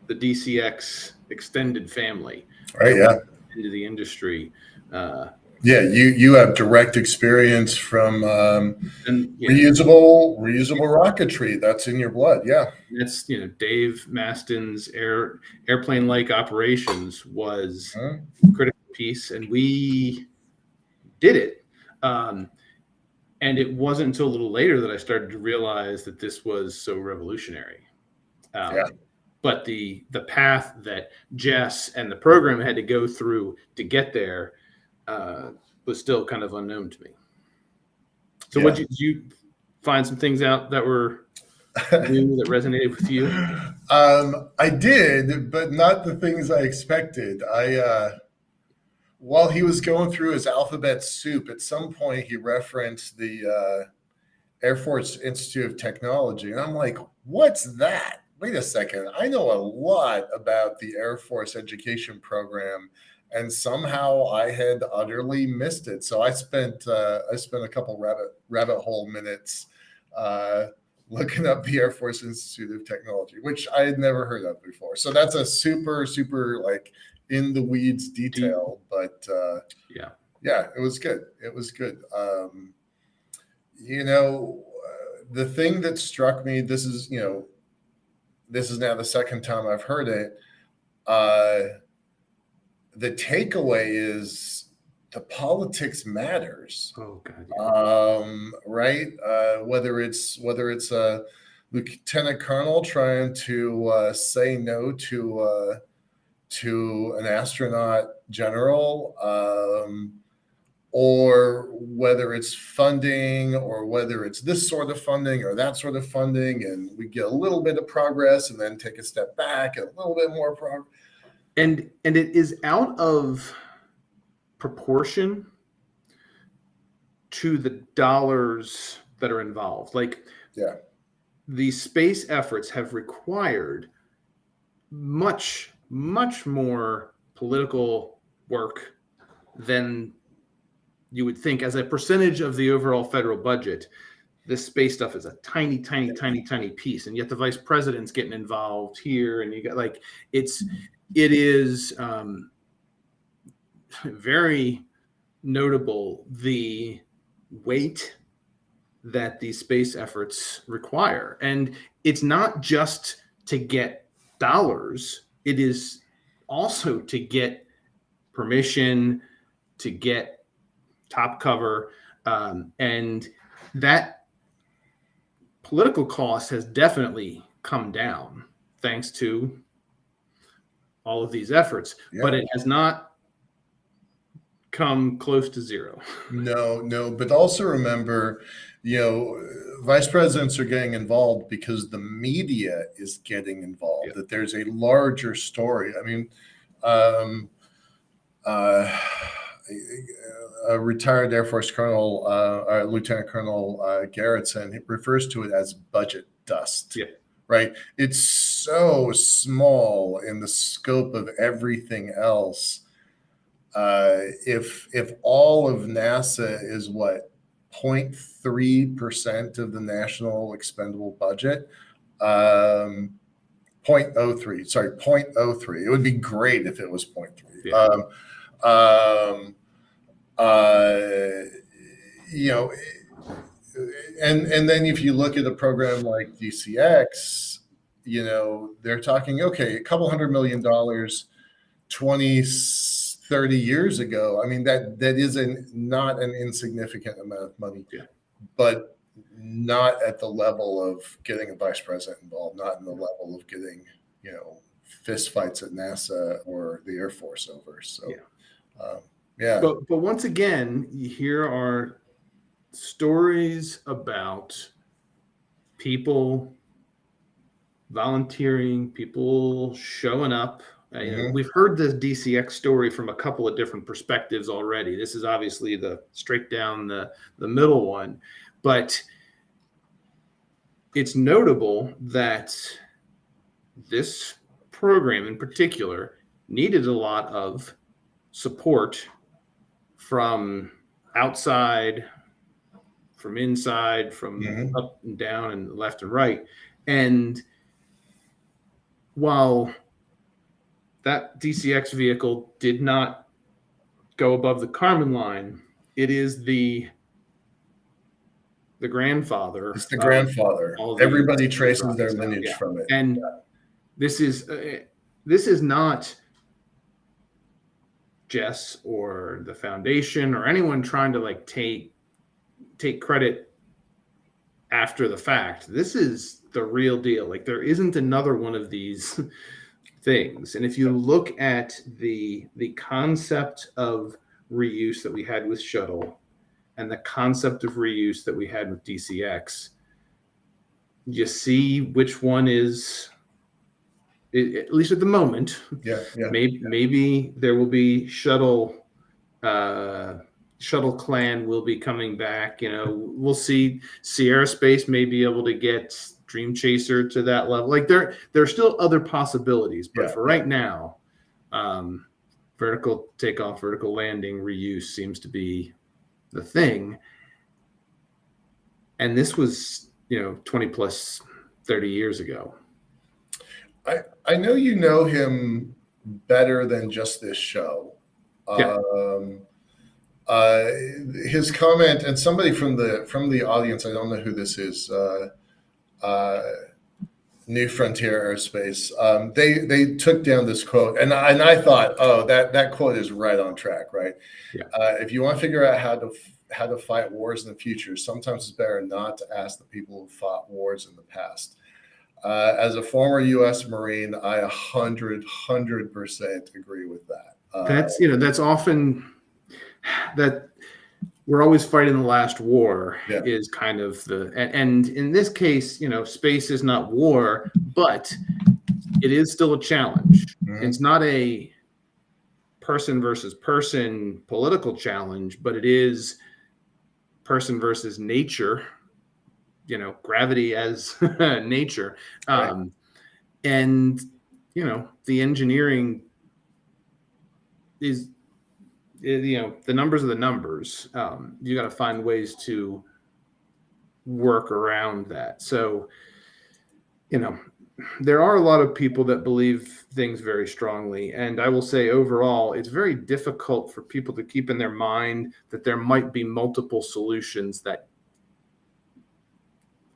the DCX extended family, right? Yeah, into the industry. You have direct experience from reusable rocketry. That's in your blood. Yeah, that's Dave Maston's airplane-like operations was a critical piece, and we did it. And it wasn't until a little later that I started to realize that this was so revolutionary. Yeah. But the path that Jess and the program had to go through to get there was still kind of unknown to me. So Yeah. did you find some things out that were new that resonated with you? I did, but not the things I expected. While he was going through his alphabet soup, at some point he referenced the Air Force Institute of Technology. And I'm like, what's that? Wait a second. I know a lot about the Air Force education program, and somehow I had utterly missed it. So I spent a couple rabbit hole minutes looking up the Air Force Institute of Technology, which I had never heard of before. So that's a super, super like in the weeds detail, but yeah, it was good. It was good. The thing that struck me, this is now the second time I've heard it. The takeaway is the politics matters. Oh God. Yeah. Right? Whether it's a lieutenant colonel trying to say no to an astronaut general, or whether it's funding, or whether it's this sort of funding or that sort of funding, and we get a little bit of progress and then take a step back and a little bit more progress. And it is out of proportion to the dollars that are involved. Like, yeah, the space efforts have required much, much more political work than you would think. As a percentage of the overall federal budget, this space stuff is a tiny, tiny, tiny, tiny piece. And yet the vice president's getting involved here. And you got it is very notable the weight that these space efforts require. And it's not just to get dollars, it is also to get permission, to get top cover, and that political cost has definitely come down thanks to all of these efforts, but it has not come close to zero. No, but also remember, vice presidents are getting involved because the media is getting involved, that there's a larger story. I mean, a retired Air Force Colonel, Lieutenant Colonel Garrettson, refers to it as budget dust. Yeah. Right? It's so small in the scope of everything else. If all of NASA is 0.3% of the national expendable budget, 0.03. Sorry, 0.03. It would be great if it was 0.3. Yeah. And then if you look at a program like DCX, they're talking, okay, a couple $100 million, 20, 30 years ago. I mean, that is not an insignificant amount of money, but not at the level of getting a vice president involved, not in the level of getting, fist fights at NASA or the Air Force over. So, But once again, here are stories about people volunteering, people showing up. We've heard this DCX story from a couple of different perspectives already. This is obviously the straight down the middle one, but it's notable that this program in particular needed a lot of support from outside, from inside, from up and down and left and right. And while that DCX vehicle did not go above the Kármán line, it is the grandfather. It's the grandfather. Everybody traces their lineage from it. And this is not Jess or the foundation or anyone trying to take credit after the fact. This is the real deal. Like there isn't another one of these things. And if you look at the concept of reuse that we had with shuttle and the concept of reuse that we had with DCX, you see which one is, at least at the moment. Maybe there will be shuttle clan will be coming back. We'll see. Sierra Space may be able to get Dream Chaser to that level. Like there are still other possibilities, but for right now, vertical takeoff, vertical landing, reuse seems to be the thing. And this was 20 plus 30 years ago. I know you know him better than just this show. His comment, and somebody from the audience, I don't know who this is, New Frontier Aerospace, they took down this quote, and I thought, oh, that quote is right on track, right? If you want to figure out how to fight wars in the future, sometimes it's better not to ask the people who fought wars in the past. As a former U.S. Marine, I 100% agree with that. That's often that we're always fighting the last war is kind of and in this case, space is not war, but it is still a challenge. Mm-hmm. It's not a person versus person political challenge, but it is person versus nature, gravity as nature. Right. And, the engineering is, the numbers are the numbers. You got to find ways to work around that. So, there are a lot of people that believe things very strongly. And I will say overall, it's very difficult for people to keep in their mind that there might be multiple solutions that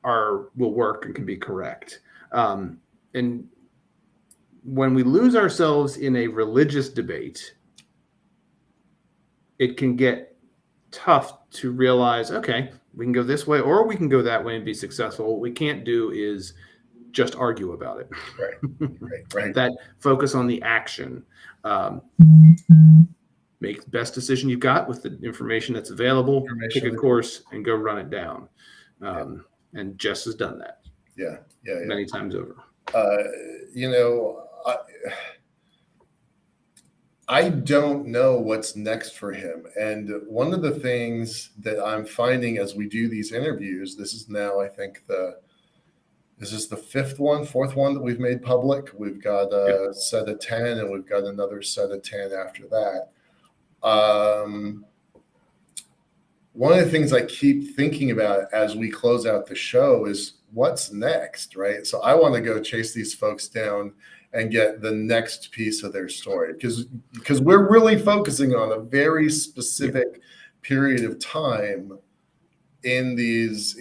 will work and can be correct. And when we lose ourselves in a religious debate, it can get tough to realize, okay, we can go this way or we can go that way and be successful. What we can't do is just argue about it. Right. That focus on the action. Make the best decision you've got with the information that's available, pick a course and go run it down. And Jess has done that. Yeah. Many times over. I don't know what's next for him. And one of the things that I'm finding as we do these interviews, this is now, I think, this is the fourth one that we've made public. We've got a set of 10 and we've got another set of 10 after that. One of the things I keep thinking about as we close out the show is what's next, right? So I want to go chase these folks down and get the next piece of their story because we're really focusing on a very specific period of time in these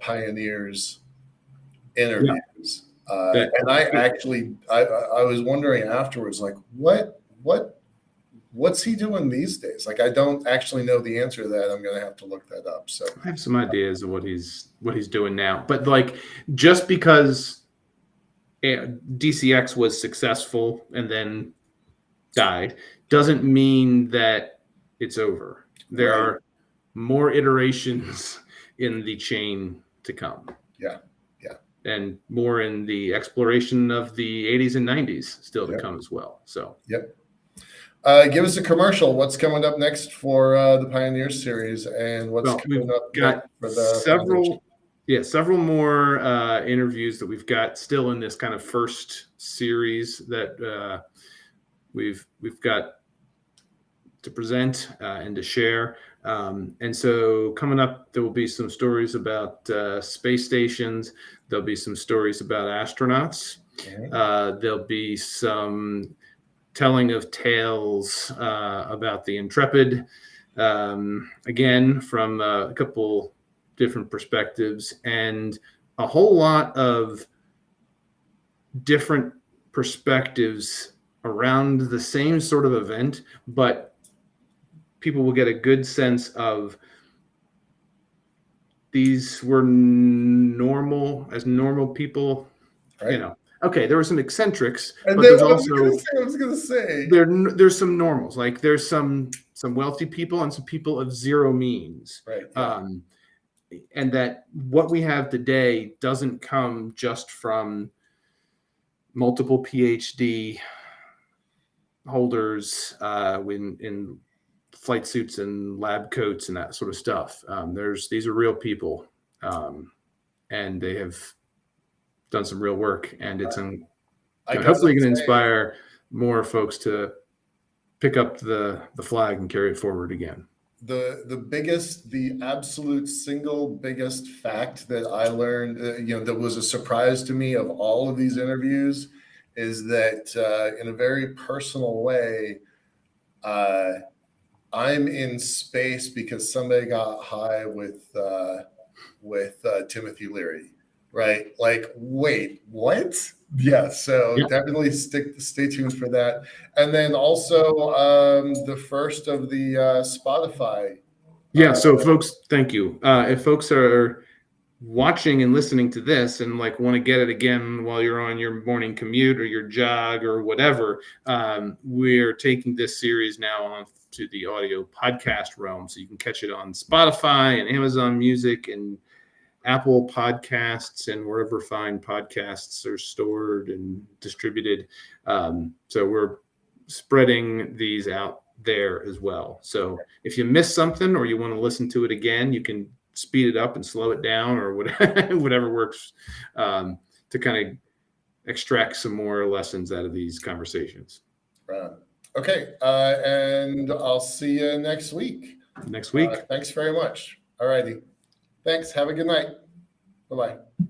pioneers interviews. And I was wondering afterwards, like, what's he doing these days? Like, I don't actually know the answer to that. I'm going to have to look that up. So I have some ideas of what he's doing now, but like, just because DCX was successful and then died doesn't mean that it's over. There are more iterations in the chain to come. Yeah. And more in the exploration of the 80s and 90s still to come as well. So, give us a commercial. What's coming up next for the Pioneers series, and what's coming up for the several more interviews that we've got still in this kind of first series that we've got to present and to share. And so coming up, there will be some stories about space stations. There'll be some stories about astronauts. There'll be some telling of tales about the Intrepid, again, from a couple different perspectives, and a whole lot of different perspectives around the same sort of event, but people will get a good sense of these were normal people, Right. Okay, there were some eccentrics, And but then there's I also was gonna say there's some normals. Like there's some wealthy people and some people of zero means. right. Yeah. And that what we have today doesn't come just from multiple PhD holders in flight suits and lab coats and that sort of stuff. These are real people, and they have done some real work, and it's hopefully going to inspire more folks to pick up the flag and carry it forward again. The absolute single biggest fact that I learned, that was a surprise to me of all of these interviews, is that in a very personal way, I'm in space because somebody got high with Timothy Leary, right? Like, wait, what? Yeah, so definitely stay tuned for that. And then also the first of the Spotify. Yeah, so folks, thank you. If folks are watching and listening to this and like want to get it again while you're on your morning commute or your jog or whatever, we're taking this series now on to the audio podcast realm, so you can catch it on Spotify and Amazon Music and Apple Podcasts and wherever fine podcasts are stored and distributed. So we're spreading these out there as well. So if you miss something or you want to listen to it again, you can speed it up and slow it down or whatever works to kind of extract some more lessons out of these conversations. Right. Okay. And I'll see you next week. Next week. Thanks very much. All righty. Thanks. Have a good night. Bye-bye.